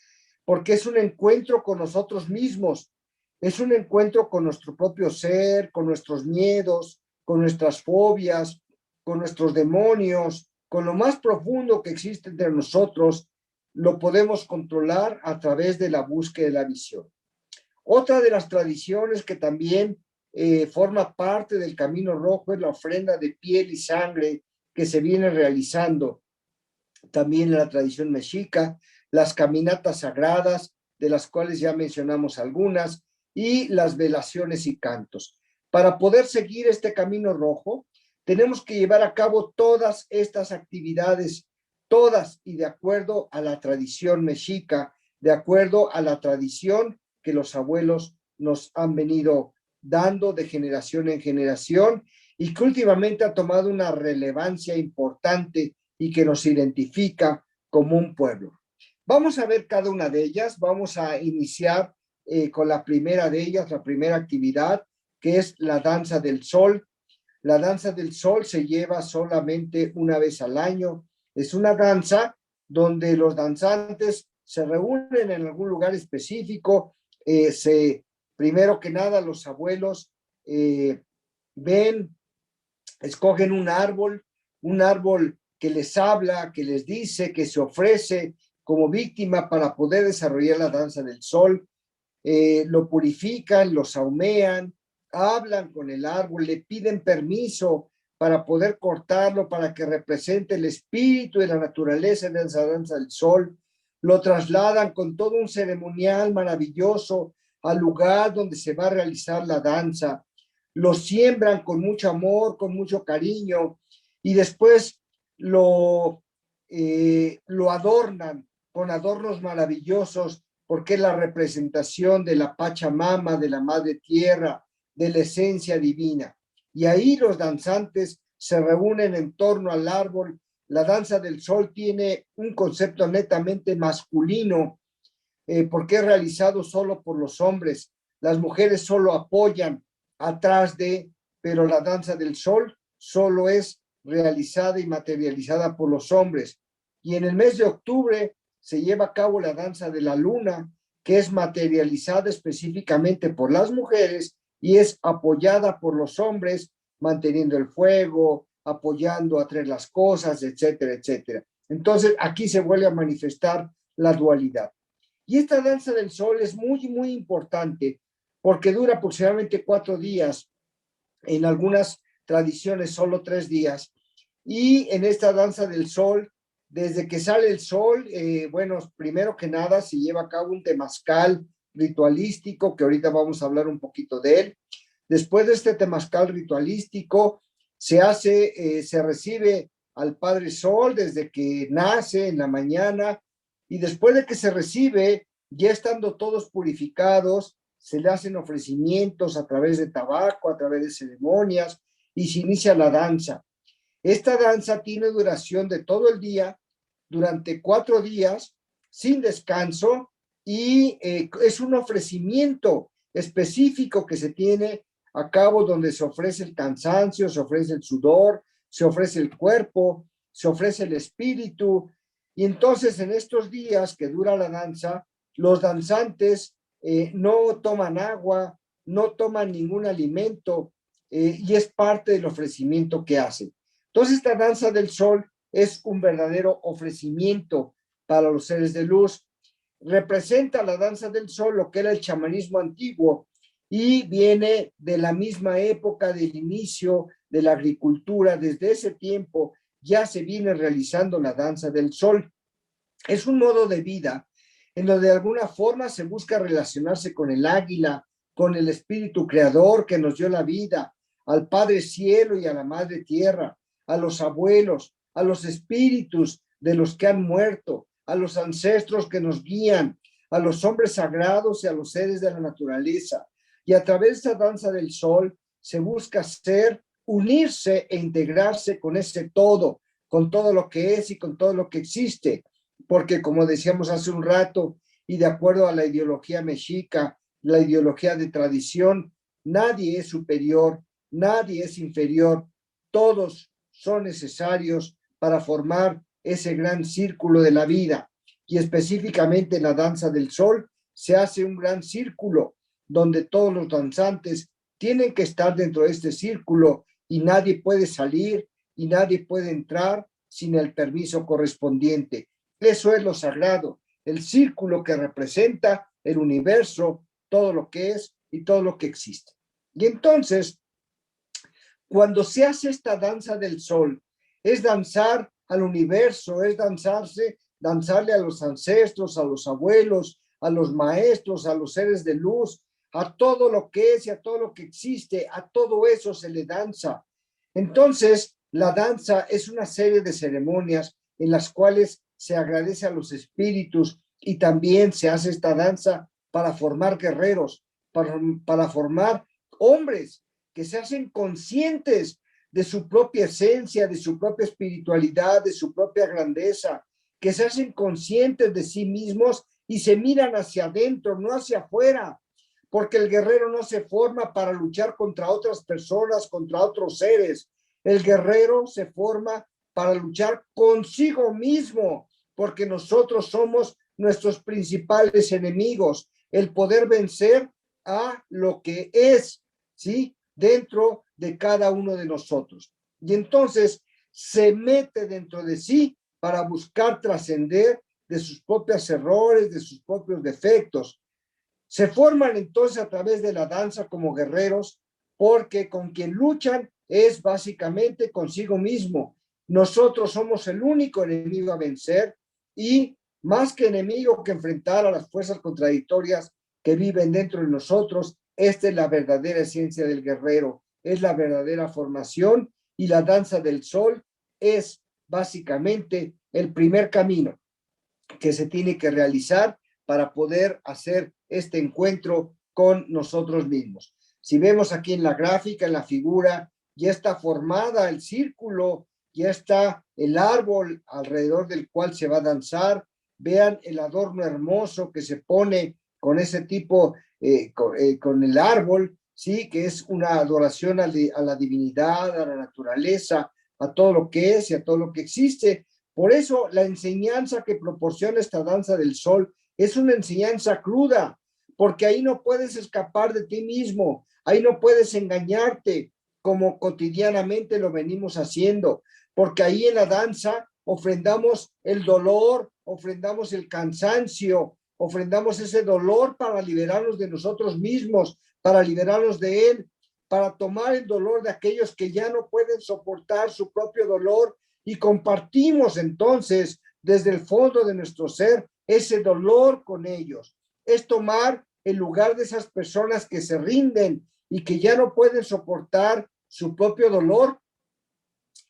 A: porque es un encuentro con nosotros mismos, es un encuentro con nuestro propio ser, con nuestros miedos, con nuestras fobias, con nuestros demonios, con lo más profundo que existe entre nosotros, lo podemos controlar a través de la búsqueda de la visión. Otra de las tradiciones que también forma parte del Camino Rojo es la ofrenda de piel y sangre que se viene realizando también en la tradición mexica, las caminatas sagradas, de las cuales ya mencionamos algunas, y las velaciones y cantos. Para poder seguir este Camino Rojo, tenemos que llevar a cabo todas estas actividades, todas y de acuerdo a la tradición mexica, de acuerdo a la tradición que los abuelos nos han venido dando de generación en generación y que últimamente ha tomado una relevancia importante y que nos identifica como un pueblo. Vamos a ver cada una de ellas. Vamos a iniciar con la primera de ellas, la primera actividad, que es la danza del sol. La danza del sol se lleva solamente una vez al año. Es una danza donde los danzantes se reúnen en algún lugar específico. Primero que nada, los abuelos escogen un árbol que les habla, que les dice, que se ofrece como víctima para poder desarrollar la danza del sol. Lo purifican, lo saumean, hablan con el árbol, le piden permiso para poder cortarlo, para que represente el espíritu y la naturaleza de esa danza del sol. Lo trasladan con todo un ceremonial maravilloso al lugar donde se va a realizar la danza. Lo siembran con mucho amor, con mucho cariño, y después lo adornan con adornos maravillosos, porque es la representación de la Pachamama, de la Madre Tierra, de la esencia divina. Y ahí los danzantes se reúnen en torno al árbol. La danza del sol tiene un concepto netamente masculino, porque es realizado solo por los hombres. Las mujeres solo apoyan atrás de, pero la danza del sol solo es realizada y materializada por los hombres. Y en el mes de octubre se lleva a cabo la danza de la luna, que es materializada específicamente por las mujeres y es apoyada por los hombres, manteniendo el fuego, apoyando a traer las cosas, etcétera, etcétera. Entonces, aquí se vuelve a manifestar la dualidad. Y esta danza del sol es muy, muy importante porque dura aproximadamente 4 días, en algunas tradiciones solo 3 días. Y en esta danza del sol, desde que sale el sol, bueno, primero que nada se lleva a cabo un temazcal ritualístico, que ahorita vamos a hablar un poquito de él. Después de este temazcal ritualístico, se recibe al Padre Sol desde que nace en la mañana, y después de que se recibe, ya estando todos purificados, se le hacen ofrecimientos a través de tabaco, a través de ceremonias, y se inicia la danza. Esta danza tiene duración de todo el día, durante 4 días, sin descanso, y es un ofrecimiento específico que se tiene a cabo, donde se ofrece el cansancio, se ofrece el sudor, se ofrece el cuerpo, se ofrece el espíritu. Y entonces en estos días que dura la danza, los danzantes no toman agua, no toman ningún alimento, y es parte del ofrecimiento que hacen. Entonces esta danza del sol es un verdadero ofrecimiento para los seres de luz. Representa la danza del sol lo que era el chamanismo antiguo, y viene de la misma época del inicio de la agricultura. Desde ese tiempo ya se viene realizando la danza del sol. Es un modo de vida en donde de alguna forma se busca relacionarse con el águila, con el espíritu creador que nos dio la vida, al Padre Cielo y a la Madre Tierra, a los abuelos, a los espíritus de los que han muerto, a los ancestros que nos guían, a los hombres sagrados y a los seres de la naturaleza. Y a través de esta danza del sol se busca unirse e integrarse con ese todo, con todo lo que es y con todo lo que existe. Porque, como decíamos hace un rato, y de acuerdo a la ideología mexica, la ideología de tradición, nadie es superior nadie es inferior, todos son necesarios para formar ese gran círculo de la vida. Y específicamente en la danza del sol se hace un gran círculo donde todos los danzantes tienen que estar dentro de este círculo y nadie puede salir y nadie puede entrar sin el permiso correspondiente. Eso es lo sagrado, el círculo que representa el universo, todo lo que es y todo lo que existe. Y entonces, cuando se hace esta danza del sol, es danzar al universo, es danzarle a los ancestros, a los abuelos, a los maestros, a los seres de luz, a todo lo que es y a todo lo que existe, a todo eso se le danza. Entonces, la danza es una serie de ceremonias en las cuales se agradece a los espíritus y también se hace esta danza para formar guerreros, para formar hombres que se hacen conscientes de su propia esencia, de su propia espiritualidad, de su propia grandeza, que se hacen conscientes de sí mismos y se miran hacia adentro, no hacia afuera, porque el guerrero no se forma para luchar contra otras personas, contra otros seres. El guerrero se forma para luchar consigo mismo, porque nosotros somos nuestros principales enemigos, el poder vencer a lo que es, ¿sí? Dentro de cada uno de nosotros. Y entonces se mete dentro de sí para buscar trascender de sus propios errores, de sus propios defectos. Se forman entonces a través de la danza como guerreros, porque con quien luchan es básicamente consigo mismo. Nosotros somos el único enemigo a vencer y más que enemigo que enfrentar a las fuerzas contradictorias que viven dentro de nosotros, esta es la verdadera esencia del guerrero, es la verdadera formación y la danza del sol es básicamente el primer camino que se tiene que realizar para poder hacer este encuentro con nosotros mismos. Si vemos aquí en la gráfica, en la figura, ya está formada el círculo, ya está el árbol alrededor del cual se va a danzar. Vean el adorno hermoso que se pone con ese tipo, con el árbol, ¿sí? Que es una adoración a la divinidad, a la naturaleza, a todo lo que es y a todo lo que existe. Por eso la enseñanza que proporciona esta danza del sol es una enseñanza cruda, porque ahí no puedes escapar de ti mismo, ahí no puedes engañarte como cotidianamente lo venimos haciendo, porque ahí en la danza ofrendamos el dolor, ofrendamos el cansancio, ofrendamos ese dolor para liberarnos de nosotros mismos, para liberarnos de él, para tomar el dolor de aquellos que ya no pueden soportar su propio dolor y compartimos entonces desde el fondo de nuestro ser ese dolor con ellos. Es tomar el lugar de esas personas que se rinden y que ya no pueden soportar su propio dolor,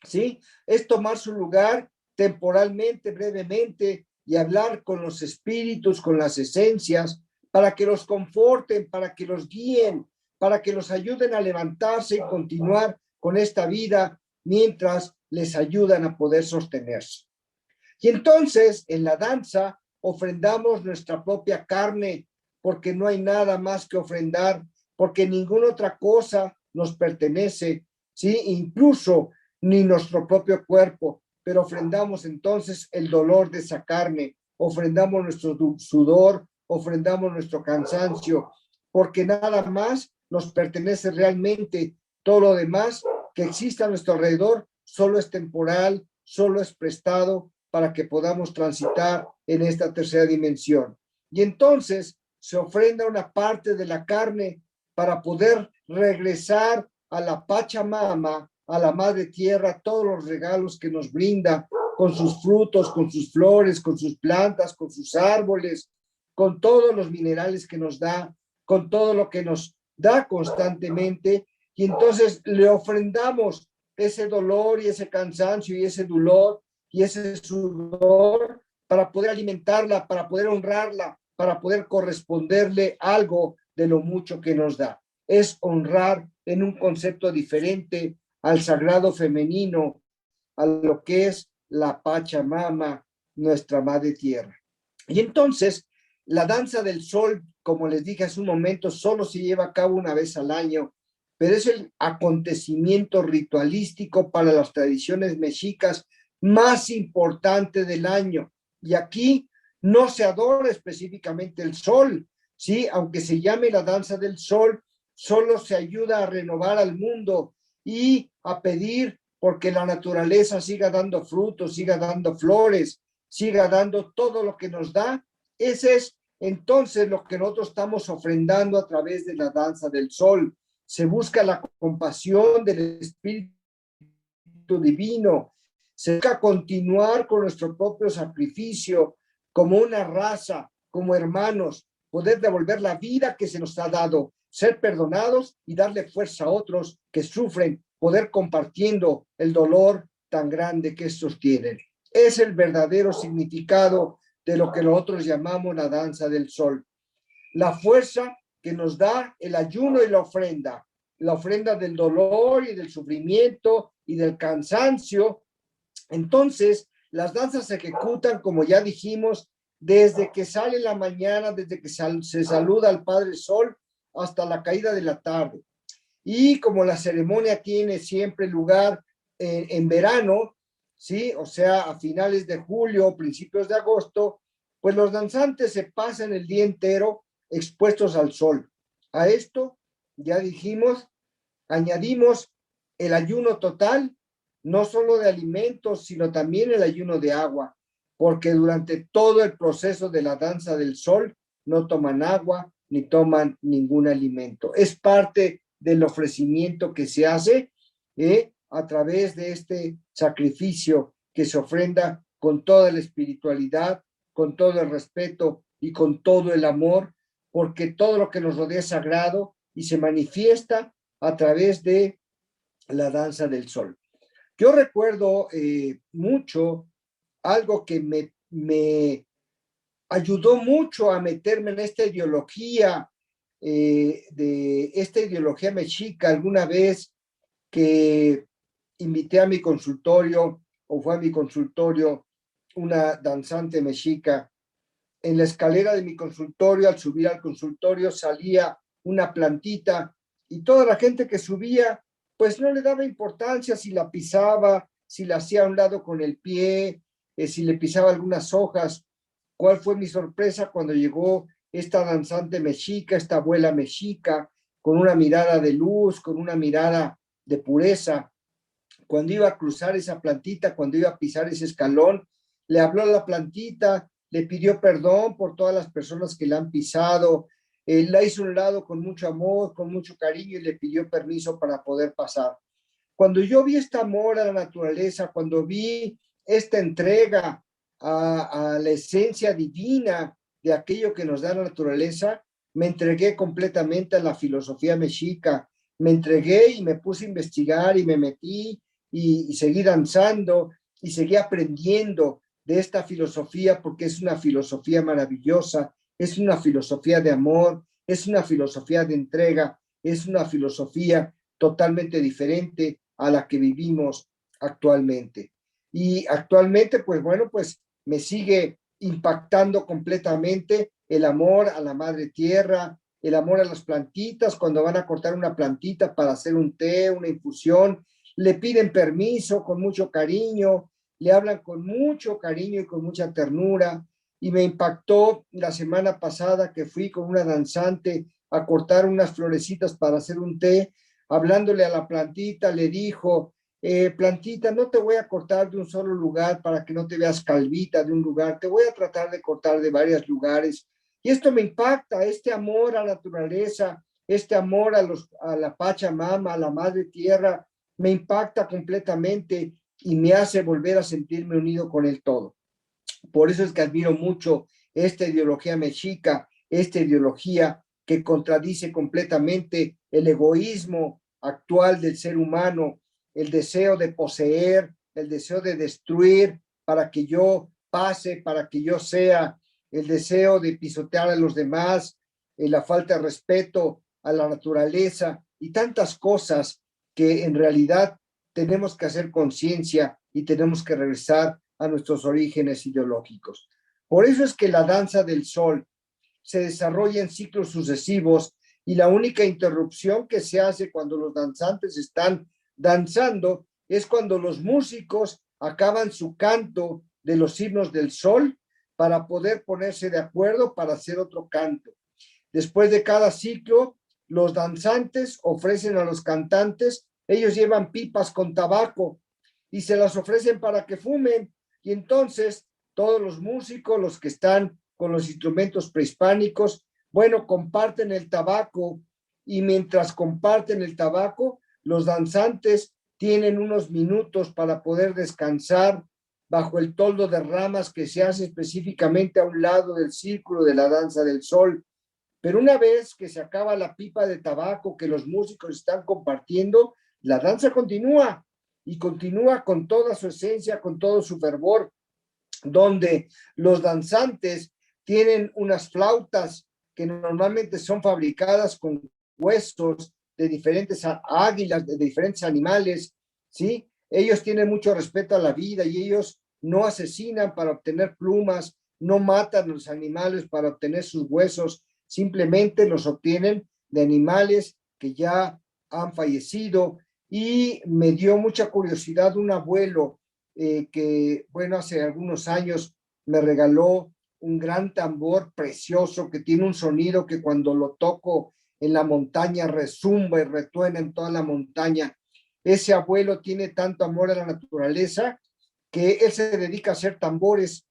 A: ¿sí? Es tomar su lugar temporalmente, brevemente, y hablar con los espíritus, con las esencias, para que los conforten, para que los guíen, para que los ayuden a levantarse y continuar con esta vida mientras les ayudan a poder sostenerse. Y entonces, en la danza, ofrendamos nuestra propia carne, porque no hay nada más que ofrendar, porque ninguna otra cosa nos pertenece, ¿sí? Incluso ni nuestro propio cuerpo, pero ofrendamos entonces el dolor de esa carne, ofrendamos nuestro sudor, ofrendamos nuestro cansancio, porque nada más nos pertenece realmente. Todo lo demás que existe a nuestro alrededor solo es temporal, solo es prestado para que podamos transitar en esta tercera dimensión. Y entonces se ofrenda una parte de la carne para poder regresar a la Pachamama, a la Madre Tierra, todos los regalos que nos brinda, con sus frutos, con sus flores, con sus plantas, con sus árboles, con todos los minerales que nos da, con todo lo que nos da constantemente. Y entonces le ofrendamos ese dolor y ese cansancio y ese dolor y ese sudor para poder alimentarla, para poder honrarla, para poder corresponderle algo de lo mucho que nos da. Es honrar en un concepto diferente al sagrado femenino, a lo que es la Pachamama, nuestra Madre Tierra. Y entonces, la danza del sol, como les dije hace un momento, solo se lleva a cabo una vez al año pero es el acontecimiento ritualístico para las tradiciones mexicas más importante del año. Y aquí no se adora específicamente el sol, ¿sí? Aunque se llame la danza del sol, solo se ayuda a renovar al mundo y a pedir porque la naturaleza siga dando frutos, siga dando flores, siga dando todo lo que nos da. Ese es entonces lo que nosotros estamos ofrendando a través de la danza del sol. Se busca la compasión del Espíritu divino, se busca continuar con nuestro propio sacrificio como una raza, como hermanos, poder devolver la vida que se nos ha dado, ser perdonados y darle fuerza a otros que sufren, poder compartiendo el dolor tan grande que estos tienen. Es el verdadero significado de lo que nosotros llamamos la danza del sol. La fuerza que nos da el ayuno y la ofrenda del dolor y del sufrimiento y del cansancio. Entonces, las danzas se ejecutan, como ya dijimos, desde que sale la mañana, desde que se saluda al Padre Sol hasta la caída de la tarde. Y como la ceremonia tiene siempre lugar en verano, ¿sí? O sea, a finales de julio, principios de agosto, pues los danzantes se pasan el día entero expuestos al sol. A esto, ya dijimos, añadimos el ayuno total, no solo de alimentos, sino también el ayuno de agua, porque durante todo el proceso de la danza del sol no toman agua ni toman ningún alimento. Es parte del ofrecimiento que se hace a través de este sacrificio que se ofrenda con toda la espiritualidad, con todo el respeto y con todo el amor, porque todo lo que nos rodea es sagrado y se manifiesta a través de la danza del sol. Yo recuerdo mucho algo que me ayudó mucho a meterme en esta ideología, de esta ideología mexica, alguna vez que invité a mi consultorio, o fue a mi consultorio, una danzante mexica. En la escalera de mi consultorio, al subir al consultorio, salía una plantita y toda la gente que subía, pues no le daba importancia si la pisaba, si la hacía a un lado con el pie, si le pisaba algunas hojas. ¿Cuál fue mi sorpresa cuando llegó esta danzante mexica, esta abuela mexica, con una mirada de luz, con una mirada de pureza? Cuando iba a cruzar esa plantita, cuando iba a pisar ese escalón, le habló a la plantita, le pidió perdón por todas las personas que la han pisado, la hizo a un lado con mucho amor, con mucho cariño y le pidió permiso para poder pasar. Cuando yo vi este amor a la naturaleza, cuando vi esta entrega a la esencia divina de aquello que nos da la naturaleza, me entregué completamente a la filosofía mexica, me entregué y me puse a investigar y me metí y seguí danzando y seguí aprendiendo de esta filosofía porque es una filosofía maravillosa, es una filosofía de amor, es una filosofía de entrega, es una filosofía totalmente diferente a la que vivimos actualmente. Y actualmente, pues bueno, pues me sigue impactando completamente el amor a la madre tierra, el amor a las plantitas, cuando van a cortar una plantita para hacer un té, una infusión, le piden permiso con mucho cariño, le hablan con mucho cariño y con mucha ternura. Y me impactó la semana pasada que fui con una danzante a cortar unas florecitas para hacer un té, hablándole a la plantita, le dijo, plantita, no te voy a cortar de un solo lugar para que no te veas calvita de un lugar, te voy a tratar de cortar de varios lugares. Y esto me impacta, este amor a la naturaleza, este amor a la Pachamama, a la Madre Tierra, me impacta completamente y me hace volver a sentirme unido con el todo. Por eso es que admiro mucho esta ideología mexica, esta ideología que contradice completamente el egoísmo actual del ser humano, el deseo de poseer, el deseo de destruir para que yo pase, para que yo sea, el deseo de pisotear a los demás, la falta de respeto a la naturaleza y tantas cosas que en realidad tenemos que hacer conciencia y tenemos que regresar a nuestros orígenes ideológicos. Por eso es que la danza del sol se desarrolla en ciclos sucesivos y la única interrupción que se hace cuando los danzantes están danzando es cuando los músicos acaban su canto de los himnos del sol para poder ponerse de acuerdo para hacer otro canto. Después de cada ciclo, los danzantes ofrecen a los cantantes, ellos llevan pipas con tabaco y se las ofrecen para que fumen, y entonces todos los músicos, los que están con los instrumentos prehispánicos, bueno, comparten el tabaco, y mientras comparten el tabaco, los danzantes tienen unos minutos para poder descansar bajo el toldo de ramas que se hace específicamente a un lado del círculo de la danza del sol. Pero una vez que se acaba la pipa de tabaco que los músicos están compartiendo, la danza continúa, y continúa con toda su esencia, con todo su fervor, donde los danzantes tienen unas flautas que normalmente son fabricadas con huesos de diferentes águilas, de diferentes animales, ¿sí? Ellos tienen mucho respeto a la vida y ellos no asesinan para obtener plumas, no matan a los animales para obtener sus huesos, simplemente los obtienen de animales que ya han fallecido. Y me dio mucha curiosidad un abuelo que, bueno, hace algunos años me regaló un gran tambor precioso que tiene un sonido que cuando lo toco en la montaña resumba y retuena en toda la montaña. Ese abuelo tiene tanto amor a la naturaleza que él se dedica a hacer tambores,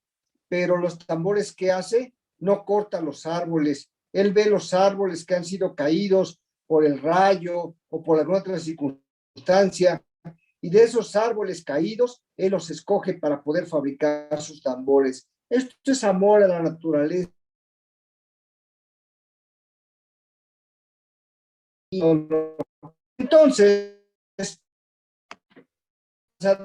A: pero los tambores que hace no corta los árboles. Él ve los árboles que han sido caídos por el rayo o por alguna otra circunstancia, y de esos árboles caídos, él los escoge para poder fabricar sus tambores. Esto es amor a la naturaleza. Entonces,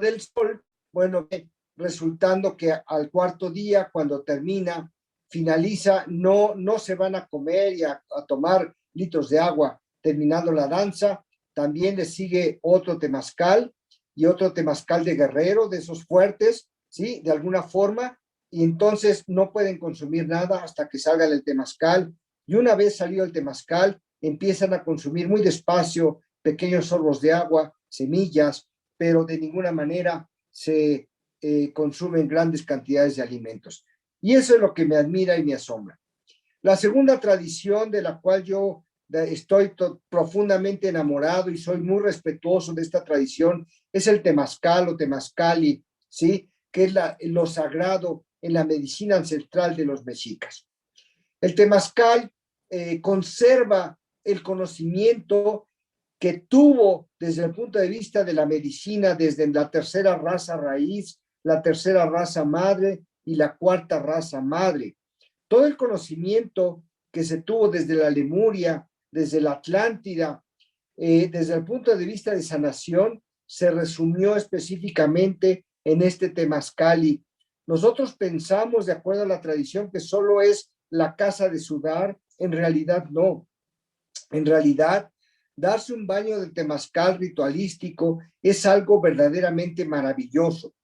A: del sol, bueno, resultando que al cuarto día, cuando termina, finaliza, no se van a comer y a tomar litros de agua terminando la danza. También le sigue otro temazcal y otro temazcal de guerrero, de esos fuertes, ¿sí? De alguna forma, y entonces no pueden consumir nada hasta que salga el temazcal, y una vez salido el temazcal, empiezan a consumir muy despacio pequeños sorbos de agua, semillas, pero de ninguna manera se consumen grandes cantidades de alimentos. Y eso es lo que me admira y me asombra. La segunda tradición de la cual yo estoy profundamente enamorado y soy muy respetuoso de esta tradición es el temazcal o temazcali, ¿sí? Que es lo sagrado en la medicina ancestral de los mexicas. El temazcal conserva el conocimiento que tuvo desde el punto de vista de la medicina, desde la tercera raza raíz, la tercera raza madre y la cuarta raza madre. Todo el conocimiento que se tuvo desde la Lemuria, desde la Atlántida, desde el punto de vista de sanación, se resumió específicamente en este temazcali. Nosotros pensamos, de acuerdo a la tradición, que solo es la casa de sudar. En realidad no. En realidad, darse un baño de temazcal ritualístico es algo verdaderamente maravilloso,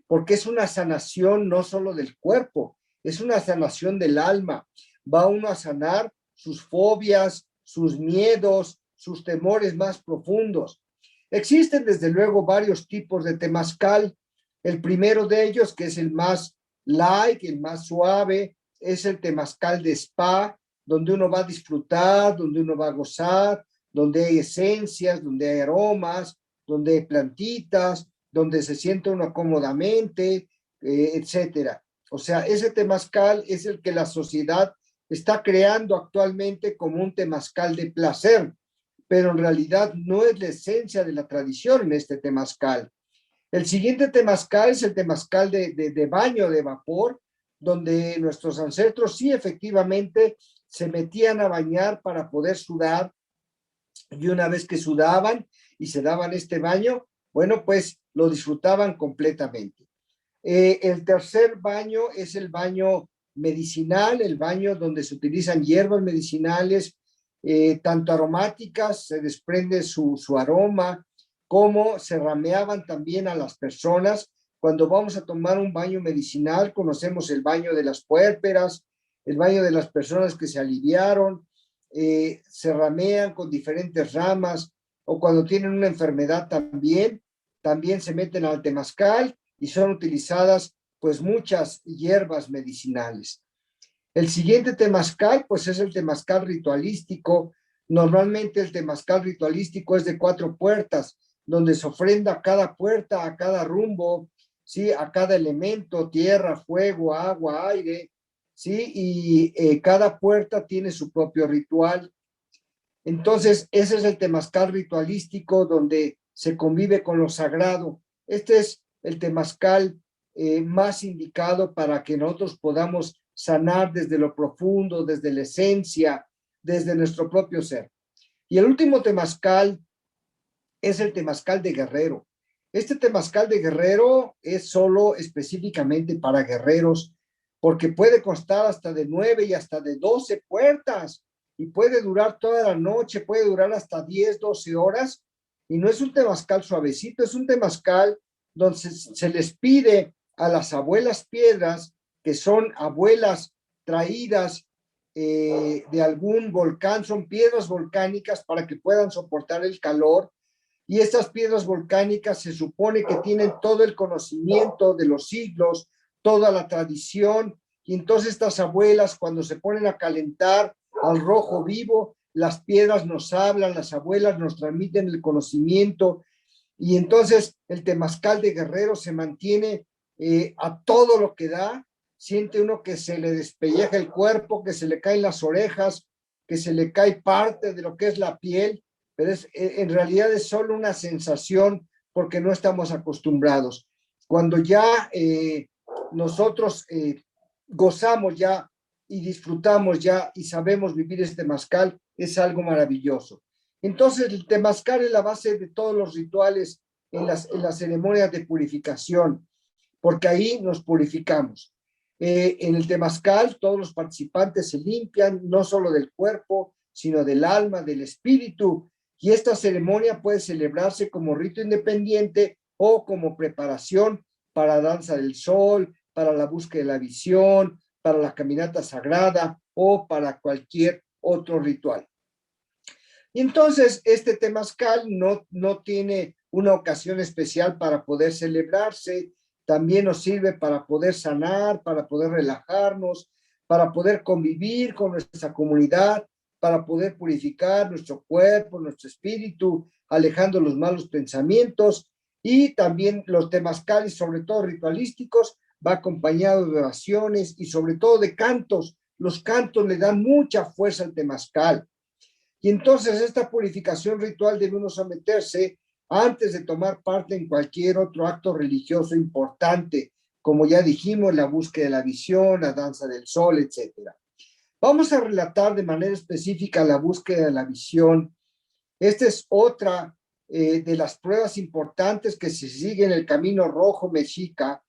A: porque es una sanación no solo del cuerpo, es una sanación del alma. Va uno a sanar sus fobias, sus miedos, sus temores más profundos. Existen desde luego varios tipos de temazcal. El primero de ellos, que es el más light, el más suave, es el temazcal de spa, donde uno va a disfrutar, donde uno va a gozar, donde hay esencias, donde hay aromas, donde hay plantitas, donde se siente uno cómodamente, etcétera. O sea, ese temazcal es el que la sociedad está creando actualmente como un temazcal de placer, pero en realidad no es la esencia de la tradición en este temazcal. El siguiente temazcal es el temazcal de baño de vapor, donde nuestros ancestros sí efectivamente se metían a bañar para poder sudar, y una vez que sudaban y se daban este baño, bueno, pues lo disfrutaban completamente. El tercer baño es el baño medicinal, el baño donde se utilizan hierbas medicinales, tanto aromáticas, se desprende su aroma, como se rameaban también a las personas. Cuando vamos a tomar un baño medicinal, conocemos el baño de las puérperas, el baño de las personas que se aliviaron, se ramean con diferentes ramas, o cuando tienen una enfermedad también se meten al temazcal y son utilizadas pues muchas hierbas medicinales. El siguiente temazcal pues es el temazcal ritualístico. Normalmente el temazcal ritualístico es de 4 puertas, donde se ofrenda a cada puerta, a cada rumbo, ¿sí? A cada elemento, tierra, fuego, agua, aire, ¿sí? Y cada puerta tiene su propio ritual. Entonces, ese es el temazcal ritualístico donde se convive con lo sagrado. Este es el temazcal más indicado para que nosotros podamos sanar desde lo profundo, desde la esencia, desde nuestro propio ser. Y el último temazcal es el temazcal de Guerrero. Este temazcal de Guerrero es solo específicamente para guerreros, porque puede constar hasta de 9 y hasta de 12 puertas, y puede durar toda la noche, puede durar hasta 10, 12 horas, y no es un temazcal suavecito, es un temazcal donde se les pide a las abuelas piedras, que son abuelas traídas de algún volcán, son piedras volcánicas para que puedan soportar el calor, y estas piedras volcánicas se supone que tienen todo el conocimiento de los siglos, toda la tradición, y entonces estas abuelas cuando se ponen a calentar al rojo vivo, las piedras nos hablan, las abuelas nos transmiten el conocimiento, y entonces el temazcal de Guerrero se mantiene a todo lo que da. Siente uno que se le despelleja el cuerpo, que se le caen las orejas, que se le cae parte de lo que es la piel, pero en realidad es solo una sensación porque no estamos acostumbrados. Cuando ya nosotros gozamos ya y disfrutamos ya y sabemos vivir este temazcal, es algo maravilloso. Entonces el temazcal es la base de todos los rituales en las ceremonias de purificación, porque ahí nos purificamos. En el temazcal todos los participantes se limpian no solo del cuerpo, sino del alma, del espíritu, y esta ceremonia puede celebrarse como rito independiente o como preparación para danza del sol, para la búsqueda de la visión, para la caminata sagrada o para cualquier otro ritual. Y entonces este temazcal no tiene una ocasión especial para poder celebrarse, también nos sirve para poder sanar, para poder relajarnos, para poder convivir con nuestra comunidad, para poder purificar nuestro cuerpo, nuestro espíritu, alejando los malos pensamientos. Y también los temazcales, sobre todo ritualísticos, va acompañado de oraciones y sobre todo de cantos. Los cantos le dan mucha fuerza al temazcal. Y entonces esta purificación ritual debe uno someterse antes de tomar parte en cualquier otro acto religioso importante, como ya dijimos, la búsqueda de la visión, la danza del sol, etc. Vamos a relatar de manera específica la búsqueda de la visión. Esta es otra de las pruebas importantes que se sigue en el camino rojo mexica,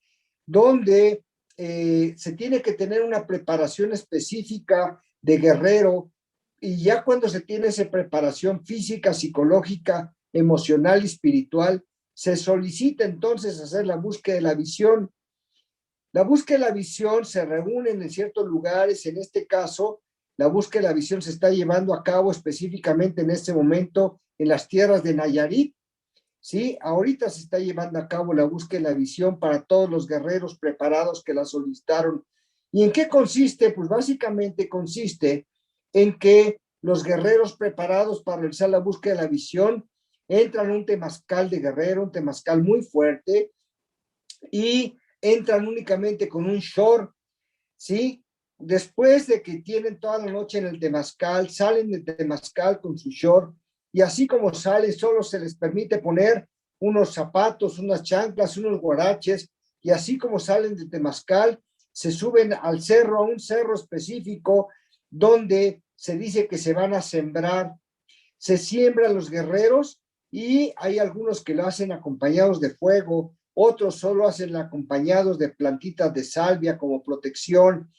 A: donde se tiene que tener una preparación específica de guerrero, y ya cuando se tiene esa preparación física, psicológica, emocional y espiritual, se solicita entonces hacer la búsqueda de la visión. La búsqueda de la visión se reúnen en ciertos lugares. En este caso, la búsqueda de la visión se está llevando a cabo específicamente en este momento en las tierras de Nayarit. Sí, ahorita se está llevando a cabo la búsqueda de la visión para todos los guerreros preparados que la solicitaron. ¿Y en qué consiste? Pues básicamente consiste en que los guerreros preparados para realizar la búsqueda de la visión entran a un temazcal de guerrero, un temazcal muy fuerte, y entran únicamente con un short, ¿sí? Después de que tienen toda la noche en el temazcal, salen del temazcal con su short, y así como sale, solo se les permite poner unos zapatos, unas chanclas, unos guaraches, y así como salen del temazcal, se suben al cerro, a un cerro específico, donde se dice que se van a sembrar. Se siembran los guerreros, y hay algunos que lo hacen acompañados de fuego, otros solo hacen acompañados de plantitas de salvia como protección.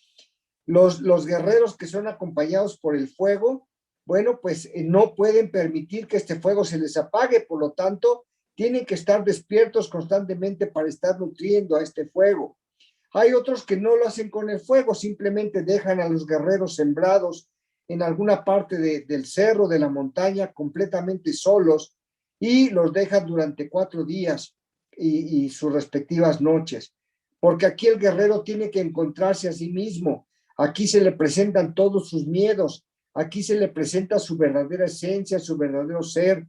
A: Los guerreros que son acompañados por el fuego, bueno, pues no pueden permitir que este fuego se les apague, por lo tanto, tienen que estar despiertos constantemente para estar nutriendo a este fuego. Hay otros que no lo hacen con el fuego, simplemente dejan a los guerreros sembrados en alguna parte del cerro, de la montaña, completamente solos, y los dejan durante 4 días y sus respectivas noches. Porque aquí el guerrero tiene que encontrarse a sí mismo. Aquí se le presentan todos sus miedos. Aquí se le presenta su verdadera esencia, su verdadero ser.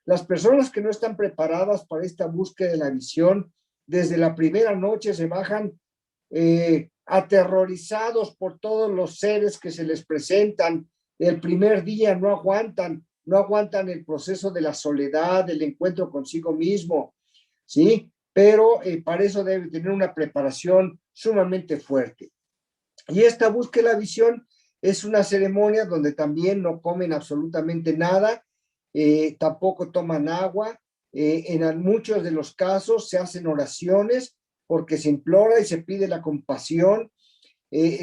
A: Las personas que no están preparadas para esta búsqueda de la visión, desde la primera noche se bajan aterrorizados por todos los seres que se les presentan. El primer día no aguantan el proceso de la soledad, del encuentro consigo mismo, ¿sí? Pero para eso debe tener una preparación sumamente fuerte. Y esta búsqueda de la visión es una ceremonia donde también no comen absolutamente nada, tampoco toman agua. En muchos de los casos se hacen oraciones porque se implora y se pide la compasión.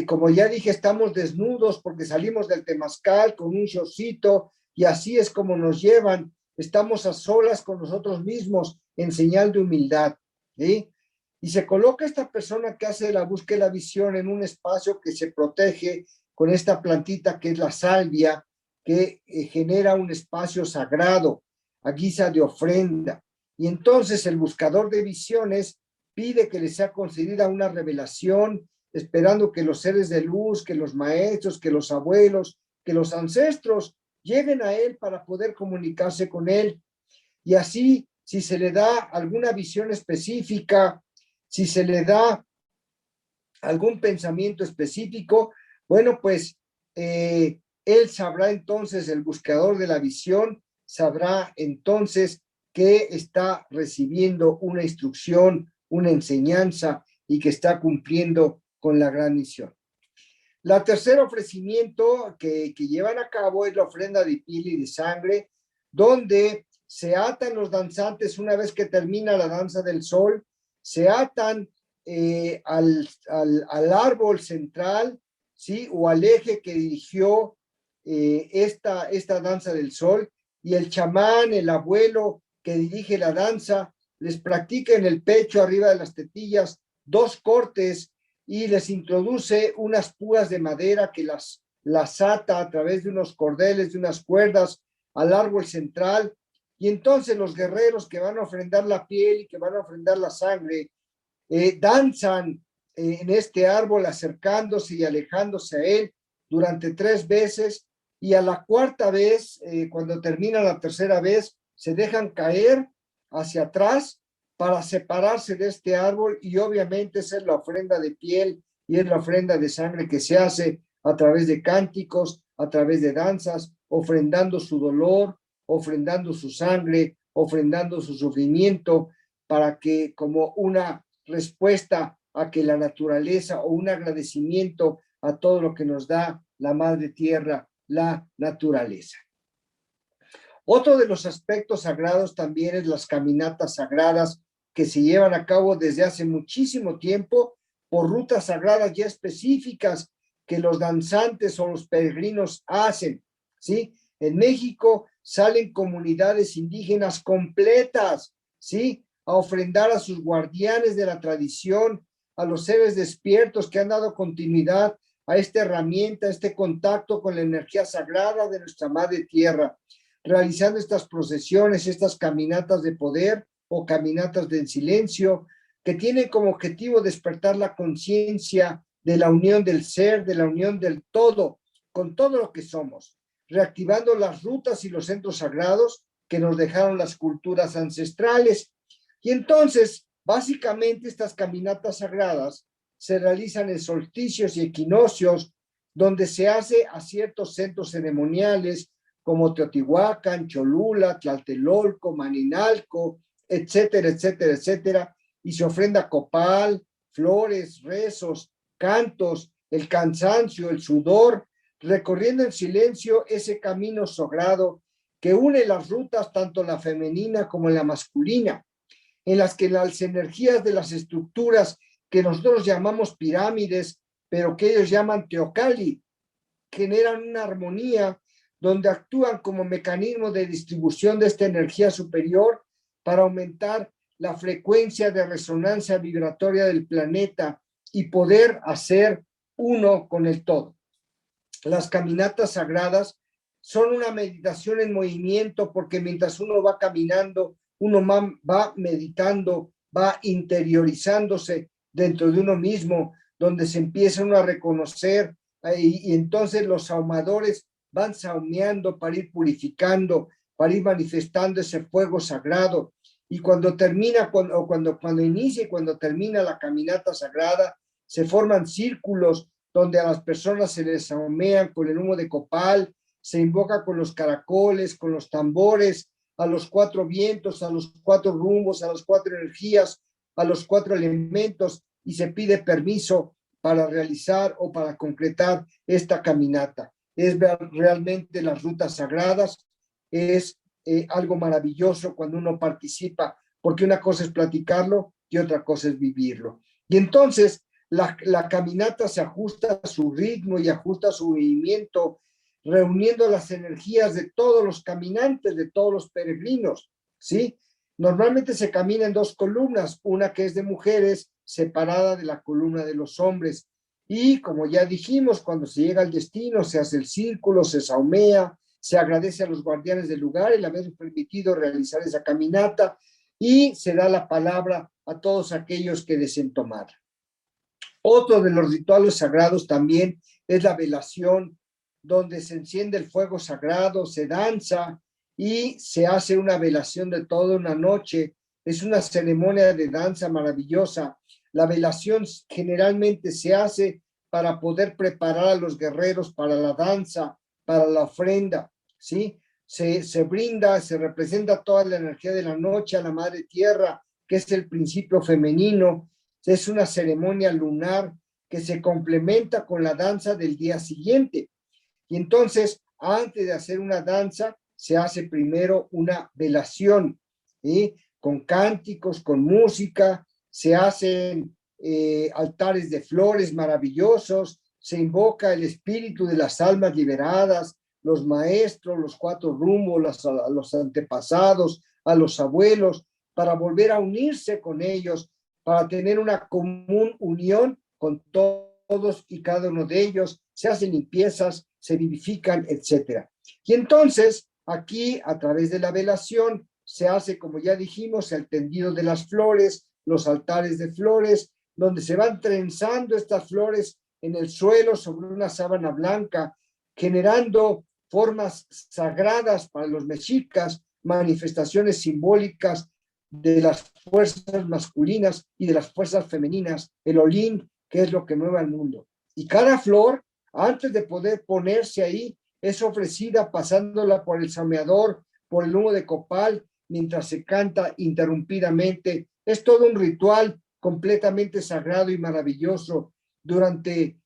A: Como ya dije, estamos desnudos porque salimos del temazcal con un shortcito y así es como nos llevan. Estamos a solas con nosotros mismos en señal de humildad, ¿sí? Y se coloca esta persona que hace la búsqueda de la visión en un espacio que se protege con esta plantita que es la salvia, que genera un espacio sagrado a guisa de ofrenda. Y entonces el buscador de visiones pide que le sea concedida una revelación, esperando que los seres de luz, que los maestros, que los abuelos, que los ancestros lleguen a él para poder comunicarse con él. Y así, si se le da alguna visión específica, si se le da algún pensamiento específico, bueno, pues él sabrá entonces, el buscador de la visión, sabrá entonces que está recibiendo una instrucción, una enseñanza y que está cumpliendo con la gran misión. La tercer ofrecimiento que llevan a cabo es la ofrenda de piel y de sangre, donde se atan los danzantes una vez que termina la danza del sol, se atan al árbol central, ¿sí? O al eje que dirigió esta danza del sol, y el chamán, el abuelo que dirige la danza, les practica en el pecho, arriba de las tetillas, 2 cortes y les introduce unas púas de madera que las ata a través de unos cordeles, de unas cuerdas al árbol central. Y entonces los guerreros que van a ofrendar la piel y que van a ofrendar la sangre, danzan en este árbol acercándose y alejándose a él durante 3 veces, y a la 4ª vez, cuando termina la 3ª vez, se dejan caer hacia atrás para separarse de este árbol, y obviamente esa es la ofrenda de piel y es la ofrenda de sangre que se hace a través de cánticos, a través de danzas, ofrendando su dolor, ofrendando su sangre, ofrendando su sufrimiento, para que, como una respuesta a que la naturaleza, o un agradecimiento a todo lo que nos da la madre tierra, la naturaleza. Otro de los aspectos sagrados también es las caminatas sagradas que se llevan a cabo desde hace muchísimo tiempo por rutas sagradas ya específicas que los danzantes o los peregrinos hacen, ¿sí? En México salen comunidades indígenas completas, ¿sí? A ofrendar a sus guardianes de la tradición, a los seres despiertos que han dado continuidad a esta herramienta, a este contacto con la energía sagrada de nuestra madre tierra, realizando estas procesiones, estas caminatas de poder o caminatas del silencio, que tienen como objetivo despertar la conciencia de la unión del ser, de la unión del todo, con todo lo que somos, reactivando las rutas y los centros sagrados que nos dejaron las culturas ancestrales. Y entonces, básicamente, estas caminatas sagradas se realizan en solsticios y equinoccios, donde se hace a ciertos centros ceremoniales como Teotihuacán, Cholula, Tlatelolco, Maninalco, etcétera, etcétera, etcétera, y se ofrenda copal, flores, rezos, cantos, el cansancio, el sudor, recorriendo en silencio ese camino sagrado que une las rutas, tanto la femenina como la masculina, en las que las energías de las estructuras que nosotros llamamos pirámides, pero que ellos llaman teocalli, generan una armonía donde actúan como mecanismo de distribución de esta energía superior para aumentar la frecuencia de resonancia vibratoria del planeta y poder hacer uno con el todo. las caminatas sagradas son una meditación en movimiento, porque mientras uno va caminando, uno va meditando, va interiorizándose dentro de uno mismo, donde se empieza uno a reconocer, y entonces los saumadores van saumeando para ir purificando, para ir manifestando ese fuego sagrado. Y cuando termina, cuando inicia y cuando termina la caminata sagrada, se forman círculos donde a las personas se les saumean con el humo de copal, se invoca con los caracoles, con los tambores, a los 4 vientos, a los 4 rumbos, a las 4 energías, a los 4 elementos, y se pide permiso para realizar o para concretar esta caminata. Es realmente las rutas sagradas, es algo maravilloso cuando uno participa, porque una cosa es platicarlo y otra cosa es vivirlo. Y entonces la caminata se ajusta a su ritmo y ajusta a su movimiento, reuniendo las energías de todos los caminantes, de todos los peregrinos, ¿sí? Normalmente se camina en 2 columnas, una que es de mujeres, separada de la columna de los hombres. Y como ya dijimos, cuando se llega al destino, se hace el círculo, se saumea, se agradece a los guardianes del lugar el haber permitido realizar esa caminata, y se da la palabra a todos aquellos que deseen tomar. Otro de los rituales sagrados también es la velación, donde se enciende el fuego sagrado, se danza y se hace una velación de toda una noche. Es una ceremonia de danza maravillosa. La velación generalmente se hace para poder preparar a los guerreros para la danza, para la ofrenda, ¿sí? Se brinda, se representa toda la energía de la noche a la Madre Tierra, que es el principio femenino. Es una ceremonia lunar que se complementa con la danza del día siguiente. Y entonces, antes de hacer una danza, se hace primero una velación, ¿sí? Con cánticos, con música, se hacen altares de flores maravillosos, se invoca el espíritu de las almas liberadas, los maestros, los 4 rumbos, a los antepasados, a los abuelos, para volver a unirse con ellos, para tener una común unión con todos y cada uno de ellos. Se hacen limpiezas, se vivifican, etc. Y entonces, aquí, a través de la velación, se hace, como ya dijimos, el tendido de las flores, los altares de flores, donde se van trenzando estas flores en el suelo sobre una sábana blanca, generando formas sagradas para los mexicas, manifestaciones simbólicas de las fuerzas masculinas y de las fuerzas femeninas, el olín, que es lo que mueve al mundo. Y cada flor, antes de poder ponerse ahí, es ofrecida pasándola por el saumeador, por el humo de copal, mientras se canta interrumpidamente. Es todo un ritual completamente sagrado y maravilloso.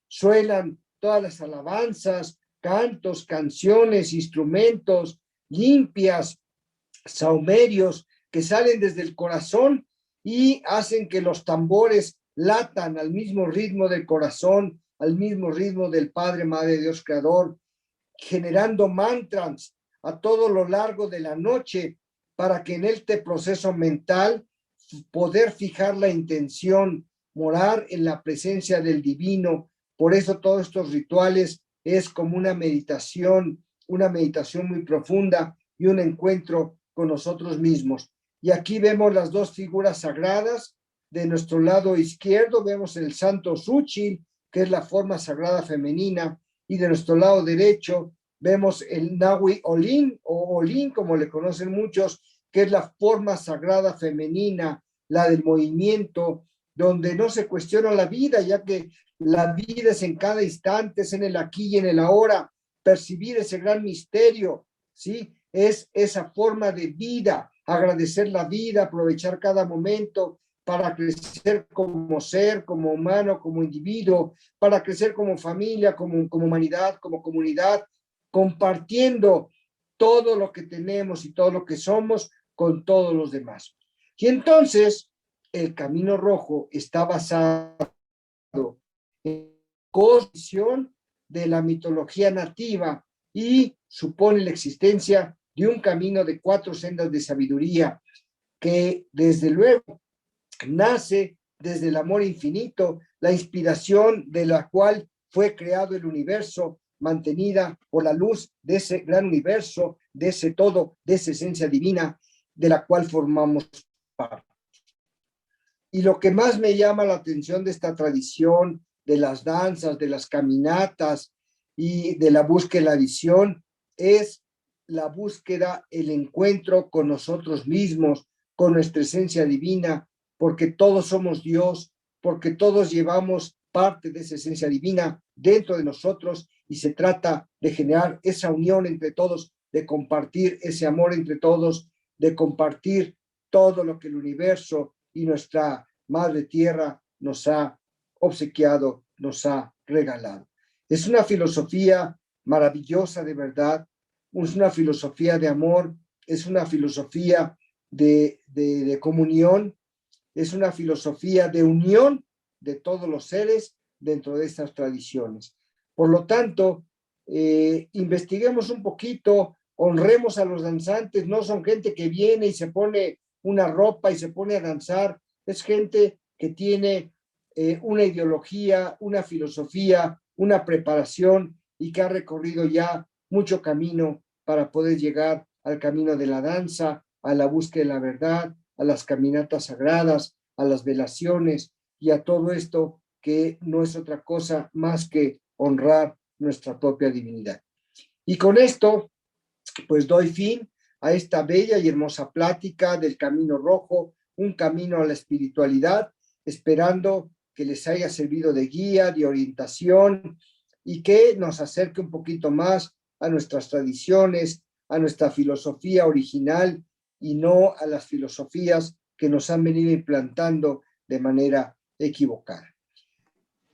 A: Suenan todas las alabanzas, cantos, canciones, instrumentos, limpias, saumerios, que salen desde el corazón y hacen que los tambores latan al mismo ritmo del corazón, al mismo ritmo del Padre, Madre, Dios Creador, generando mantras a todo lo largo de la noche, para que en este proceso mental poder fijar la intención, morar en la presencia del divino. Por eso todos estos rituales es como una meditación muy profunda y un encuentro con nosotros mismos. Y aquí vemos las 2 figuras sagradas. De nuestro lado izquierdo vemos el Santo Xúchitl, que es la forma sagrada femenina, y de nuestro lado derecho vemos el Nahui Olin, o Olin, como le conocen muchos, que es la forma sagrada femenina, la del movimiento, donde no se cuestiona la vida, ya que la vida es en cada instante, es en el aquí y en el ahora. Percibir ese gran misterio, ¿sí? Es esa forma de vida, agradecer la vida, aprovechar cada momento para crecer como ser, como humano, como individuo, para crecer como familia, como humanidad, como comunidad, compartiendo todo lo que tenemos y todo lo que somos con todos los demás. Y entonces, el Camino Rojo está basado en la cosmovisión de la mitología nativa y supone la existencia de un camino de 4 sendas de sabiduría, que desde luego nace desde el amor infinito, la inspiración de la cual fue creado el universo, mantenida por la luz de ese gran universo, de ese todo, de esa esencia divina de la cual formamos parte. Y lo que más me llama la atención de esta tradición, de las danzas, de las caminatas y de la búsqueda de la visión, es la búsqueda, el encuentro con nosotros mismos, con nuestra esencia divina, porque todos somos Dios, porque todos llevamos parte de esa esencia divina dentro de nosotros y se trata de generar esa unión entre todos, de compartir ese amor entre todos, de compartir todo lo que el universo y nuestra Madre Tierra nos ha obsequiado, nos ha regalado. Es una filosofía maravillosa de verdad, es una filosofía de amor, es una filosofía de comunión, es una filosofía de unión de todos los seres dentro de estas tradiciones. Por lo tanto, investiguemos un poquito, honremos a los danzantes, no son gente que viene y se pone una ropa y se pone a danzar, es gente que tiene una ideología, una filosofía, una preparación y que ha recorrido ya mucho camino para poder llegar al camino de la danza, a la búsqueda de la verdad, a las caminatas sagradas, a las velaciones y a todo esto que no es otra cosa más que honrar nuestra propia divinidad. Y con esto, pues doy fin a esta bella y hermosa plática del Camino Rojo, un camino a la espiritualidad, esperando que les haya servido de guía, de orientación y que nos acerque un poquito más a nuestras tradiciones, a nuestra filosofía original y no a las filosofías que nos han venido implantando de manera equivocada.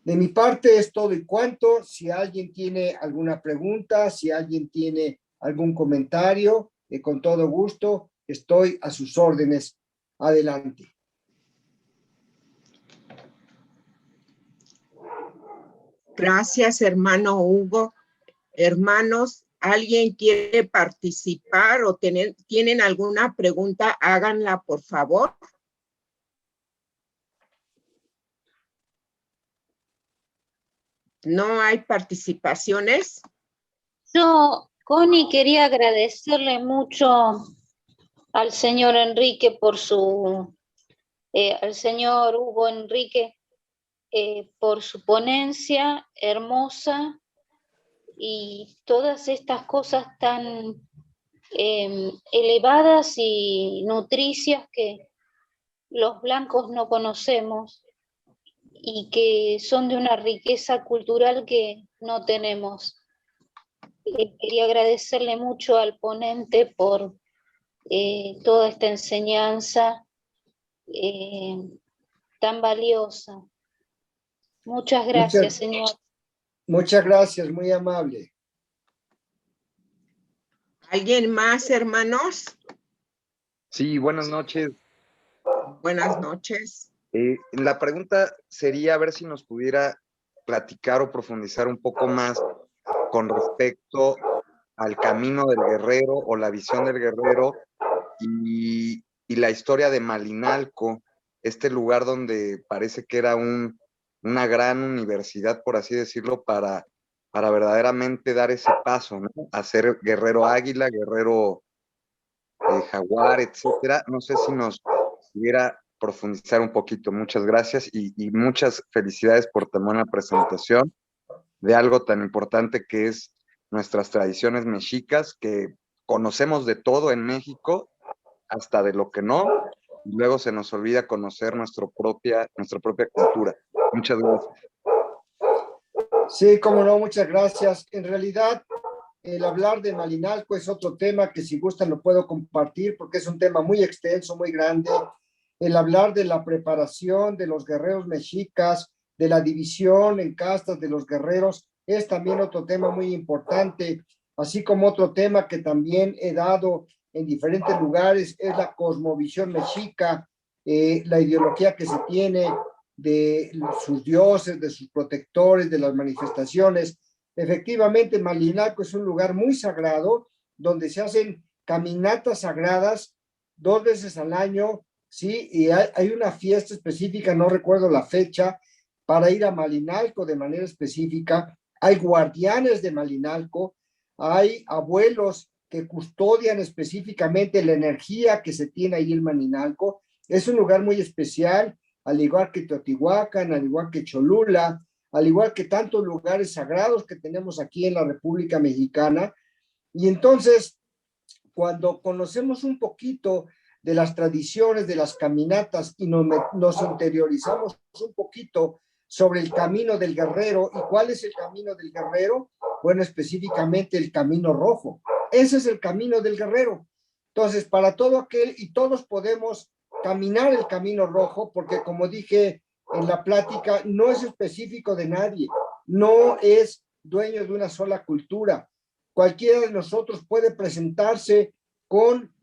A: De mi parte es todo y cuanto. Si alguien tiene alguna pregunta, si alguien tiene algún comentario, con todo gusto estoy a sus órdenes. Adelante.
C: Gracias, hermano Hugo. Hermanos, ¿alguien quiere participar o tienen alguna pregunta? Háganla, por favor. ¿No hay participaciones?
D: Yo, Connie, quería agradecerle mucho al señor Enrique al señor Hugo Enrique por su ponencia hermosa y todas estas cosas tan elevadas y nutricias que los blancos no conocemos y que son de una riqueza cultural que no tenemos. Quería agradecerle mucho al ponente por toda esta enseñanza tan valiosa. Muchas gracias, señor.
A: Muchas gracias, muy amable.
C: ¿Alguien más, hermanos?
E: Sí, buenas noches.
C: Buenas noches.
E: La pregunta sería a ver si nos pudiera platicar o profundizar un poco más con respecto al camino del guerrero o la visión del guerrero y la historia de Malinalco, este lugar donde parece que era una gran universidad, por así decirlo, para verdaderamente dar ese paso, ¿no? A ser guerrero águila, guerrero jaguar, etcétera. No sé si nos pudiera profundizar un poquito. Muchas gracias y muchas felicidades por tan buena presentación de algo tan importante que es nuestras tradiciones mexicas, que conocemos de todo en México, hasta de lo que no, y luego se nos olvida conocer nuestra propia cultura. Muchas gracias.
A: Sí, cómo no, muchas gracias. En realidad, el hablar de Malinalco es otro tema que si gustan lo puedo compartir porque es un tema muy extenso, muy grande. El hablar de la preparación de los guerreros mexicas, de la división en castas de los guerreros, es también otro tema muy importante, así como otro tema que también he dado en diferentes lugares, es la cosmovisión mexica, la ideología que se tiene de sus dioses, de sus protectores, de las manifestaciones. Efectivamente, Malinalco es un lugar muy sagrado, donde se hacen caminatas sagradas 2 veces al año, ¿sí? Y hay una fiesta específica, no recuerdo la fecha, para ir a Malinalco de manera específica hay guardianes de Malinalco, hay abuelos que custodian específicamente la energía que se tiene ahí en Malinalco. Es un lugar muy especial, al igual que Teotihuacán, al igual que Cholula, al igual que tantos lugares sagrados que tenemos aquí en la República Mexicana. Y entonces, cuando conocemos un poquito de las tradiciones de las caminatas y nos interiorizamos un poquito sobre el camino del guerrero. ¿Y cuál es el camino del guerrero? Bueno, específicamente el camino rojo. Ese es el camino del guerrero. Entonces, para todo aquel, y todos podemos caminar el camino rojo, porque como dije en la plática, no es específico de nadie, no es dueño de una sola cultura. Cualquiera de nosotros puede presentarse con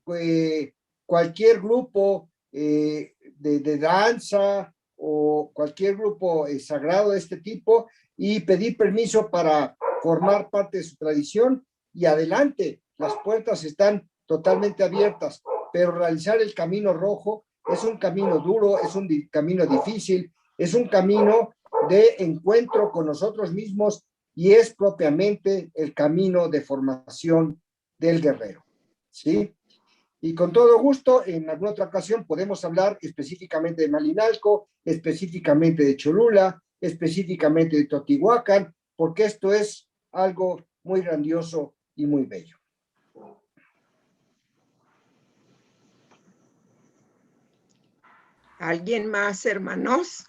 A: cualquier grupo de danza o cualquier grupo sagrado de este tipo y pedir permiso para formar parte de su tradición, y adelante, las puertas están totalmente abiertas, pero realizar el camino rojo es un camino duro, es un camino difícil, es un camino de encuentro con nosotros mismos y es propiamente el camino de formación del guerrero, ¿sí? Y con todo gusto, en alguna otra ocasión podemos hablar específicamente de Malinalco, específicamente de Cholula, específicamente de Teotihuacán, porque esto es algo muy grandioso y muy bello.
C: ¿Alguien más, hermanos?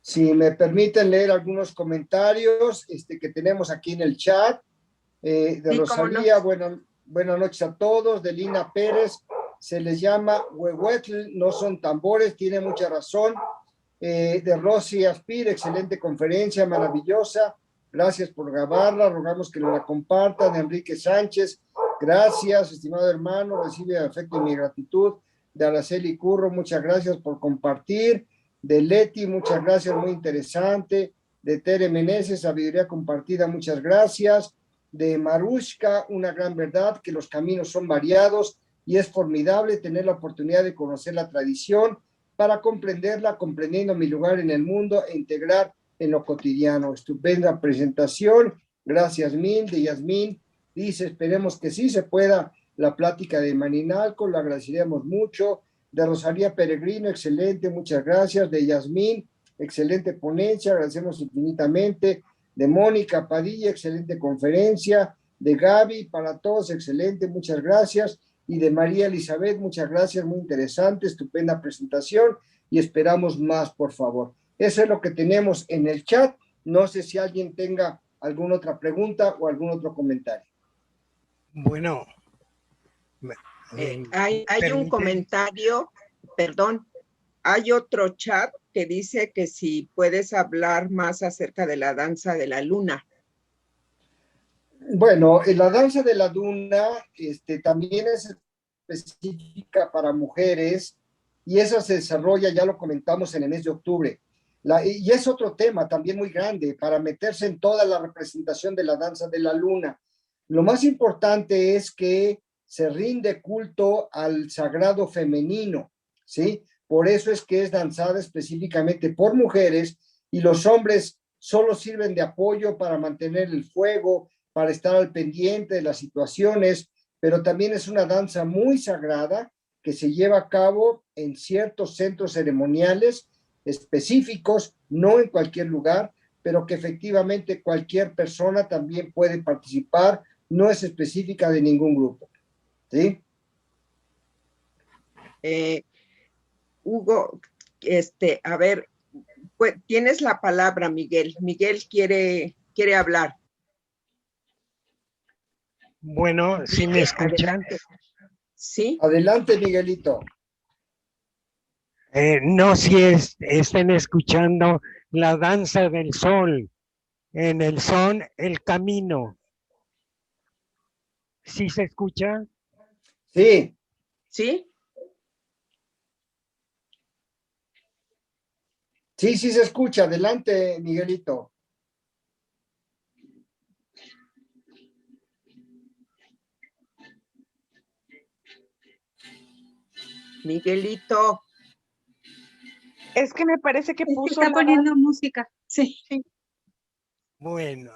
A: Si me permiten leer algunos comentarios que tenemos aquí en el chat. De
C: Sí,
A: Rosalía,
C: cómo no.
A: buenas noches a todos. De Lina Pérez, se les llama huehuetl, no son tambores, tiene mucha razón. De Rosy Aspir, excelente conferencia, maravillosa. Gracias por grabarla, rogamos que la compartan. De Enrique Sánchez, gracias, estimado hermano, recibe afecto y mi gratitud. De Araceli Curro, muchas gracias por compartir. De Leti, muchas gracias, muy interesante. De Tere Meneses, sabiduría compartida, muchas gracias. De Marushka, una gran verdad, que los caminos son variados y es formidable tener la oportunidad de conocer la tradición para comprenderla, comprendiendo mi lugar en el mundo e integrar en lo cotidiano. Estupenda presentación. Gracias, Min. De Yasmín dice, esperemos que sí se pueda la plática de Malinalco, lo agradeceríamos mucho. De Rosalía Peregrino, excelente, muchas gracias. De Yasmín, excelente ponencia, agradecemos infinitamente. De Mónica Padilla, excelente conferencia. De Gaby, para todos, excelente, muchas gracias. Y de María Elizabeth, muchas gracias, muy interesante, estupenda presentación y esperamos más, por favor. Eso es lo que tenemos en el chat. No sé si alguien tenga alguna otra pregunta o algún otro comentario.
F: Bueno,
C: hay un comentario, perdón, hay otro chat que dice que si puedes hablar más acerca de la danza de la luna.
A: Bueno, la danza de la luna también es específica para mujeres y esa se desarrolla, ya lo comentamos, en el mes de octubre. Y es otro tema también muy grande para meterse en toda la representación de la danza de la luna. Lo más importante es que se rinde culto al sagrado femenino, ¿sí? Por eso es que es danzada específicamente por mujeres y los hombres solo sirven de apoyo para mantener el fuego, para estar al pendiente de las situaciones, pero también es una danza muy sagrada que se lleva a cabo en ciertos centros ceremoniales específicos, no en cualquier lugar, pero que efectivamente cualquier persona también puede participar, no es específica de ningún grupo. ¿Sí?
C: Hugo, a ver, pues, tienes la palabra, Miguel. Miguel quiere hablar.
F: Bueno, ¿sí me escuchan?
C: Adelante. Sí.
A: Adelante, Miguelito.
F: No, si estén escuchando la danza del sol. En el son, el camino. ¿Sí se escucha?
A: Sí.
C: ¿Sí?
A: Sí, sí se escucha. Adelante, Miguelito.
C: Miguelito.
G: Es que me parece que puso
B: Está poniendo música. Sí.
F: Bueno,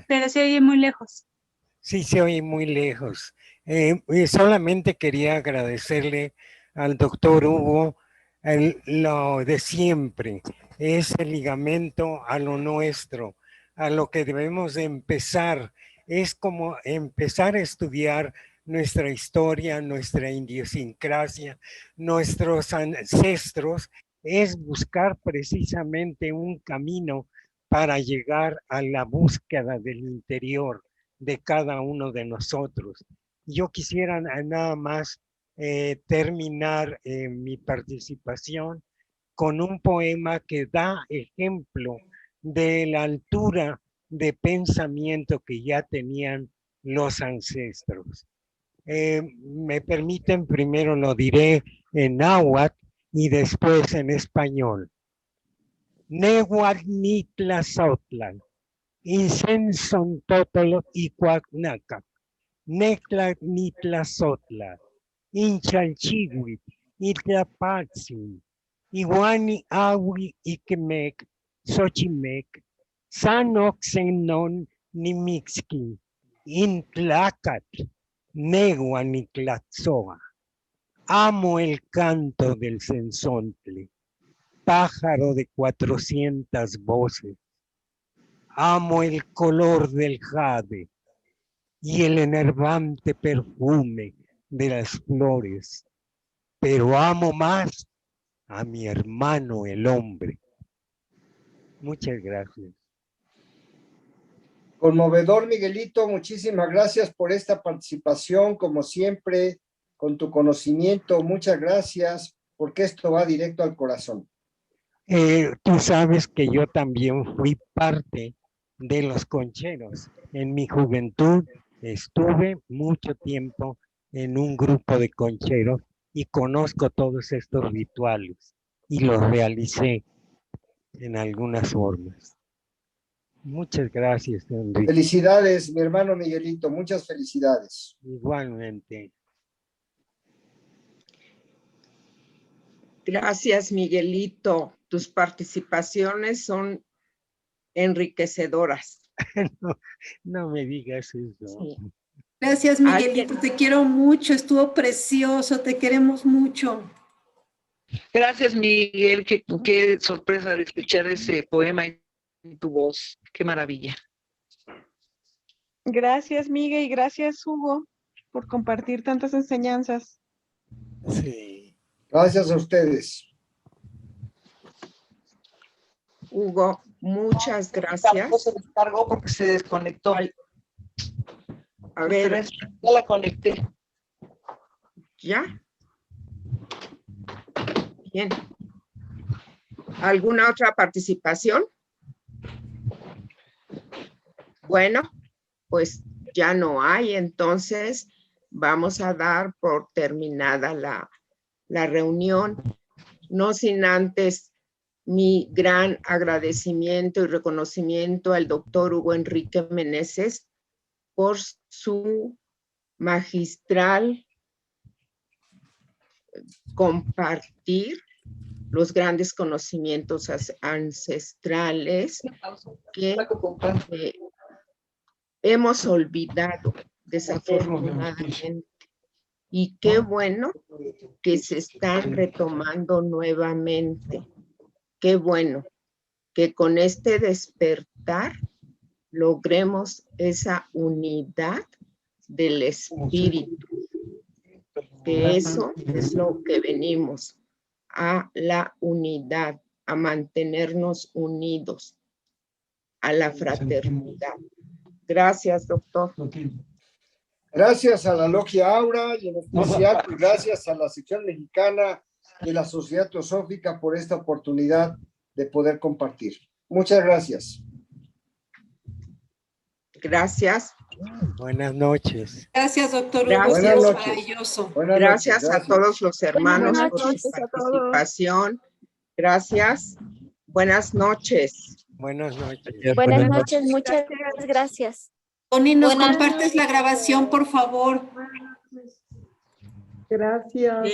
B: Pero se oye muy lejos.
F: sí se oye muy lejos. Y solamente quería agradecerle al doctor Hugo lo de siempre, ese ligamento a lo nuestro, a lo que debemos de empezar. Es como empezar a estudiar nuestra historia, nuestra idiosincrasia, nuestros ancestros, es buscar precisamente un camino para llegar a la búsqueda del interior de cada uno de nosotros. Yo quisiera nada más terminar mi participación con un poema que da ejemplo de la altura de pensamiento que ya tenían los ancestros. Me permiten, primero lo diré en náhuatl y después en español. Nehuatl nitlazautlan, incenson totolo icuacnaca, necla nitlazotla, inchalchihuit, itlapatzin, iguani awi ikmec, xochimec, sanoxenon nimixkin, intlacatl, negua niclatzoa. Amo el canto del censontle, pájaro de 400 voces. Amo el color del jade y el enervante perfume de las flores, pero amo más a mi hermano el hombre. Muchas gracias.
A: Conmovedor, Miguelito, muchísimas gracias por esta participación, como siempre, con tu conocimiento. Muchas gracias, porque esto va directo al corazón.
F: Tú sabes que yo también fui parte de los concheros. En mi juventud estuve mucho tiempo en un grupo de concheros y conozco todos estos rituales y los realicé en algunas formas. Muchas gracias, Enrique.
A: Felicidades, mi hermano Miguelito, muchas felicidades.
F: Igualmente.
C: Gracias, Miguelito. Tus participaciones son enriquecedoras.
F: No me digas eso.
C: Sí.
G: Gracias, Miguelito. Te quiero mucho. Estuvo precioso. Te queremos mucho.
H: Gracias, Miguel. Qué sorpresa de escuchar ese poema en tu voz. Qué maravilla.
I: Gracias, Miguel, y gracias, Hugo, por compartir tantas enseñanzas.
F: Sí.
A: Gracias a ustedes.
C: Hugo, muchas gracias.
H: Se descargó porque se desconectó.
C: A ver,
H: Ya la conecté.
C: ¿ya? Bien. ¿Alguna otra participación? Bueno, pues ya no hay, entonces vamos a dar por terminada la reunión, no sin antes mi gran agradecimiento y reconocimiento al doctor Hugo Enrique Meneses por su magistral compartir los grandes conocimientos ancestrales que hemos olvidado desafortunadamente. Y qué bueno que se están retomando nuevamente. Qué bueno que con este despertar logremos esa unidad del espíritu. Que eso es lo que venimos, a la unidad, a mantenernos unidos, a la fraternidad. Gracias, doctor.
A: Gracias a la Logia Aura y en especial pues, gracias a la sección mexicana de la Sociedad Teosófica por esta oportunidad de poder compartir. Muchas gracias.
C: Gracias.
F: Buenas noches.
G: Gracias, doctor Hugo.
C: Gracias.
G: Estuvo
A: Buenas noches.
G: maravilloso.
A: Buenas
C: Gracias
A: noches,
C: a todos los hermanos
I: Buenas
C: por su
I: noches a todos.
C: participación. Gracias. Buenas noches.
F: Buenas noches.
J: Buenas noches, muchas gracias.
G: Tony, ¿nos
D: Buenas
G: compartes la grabación, por favor?
I: Gracias.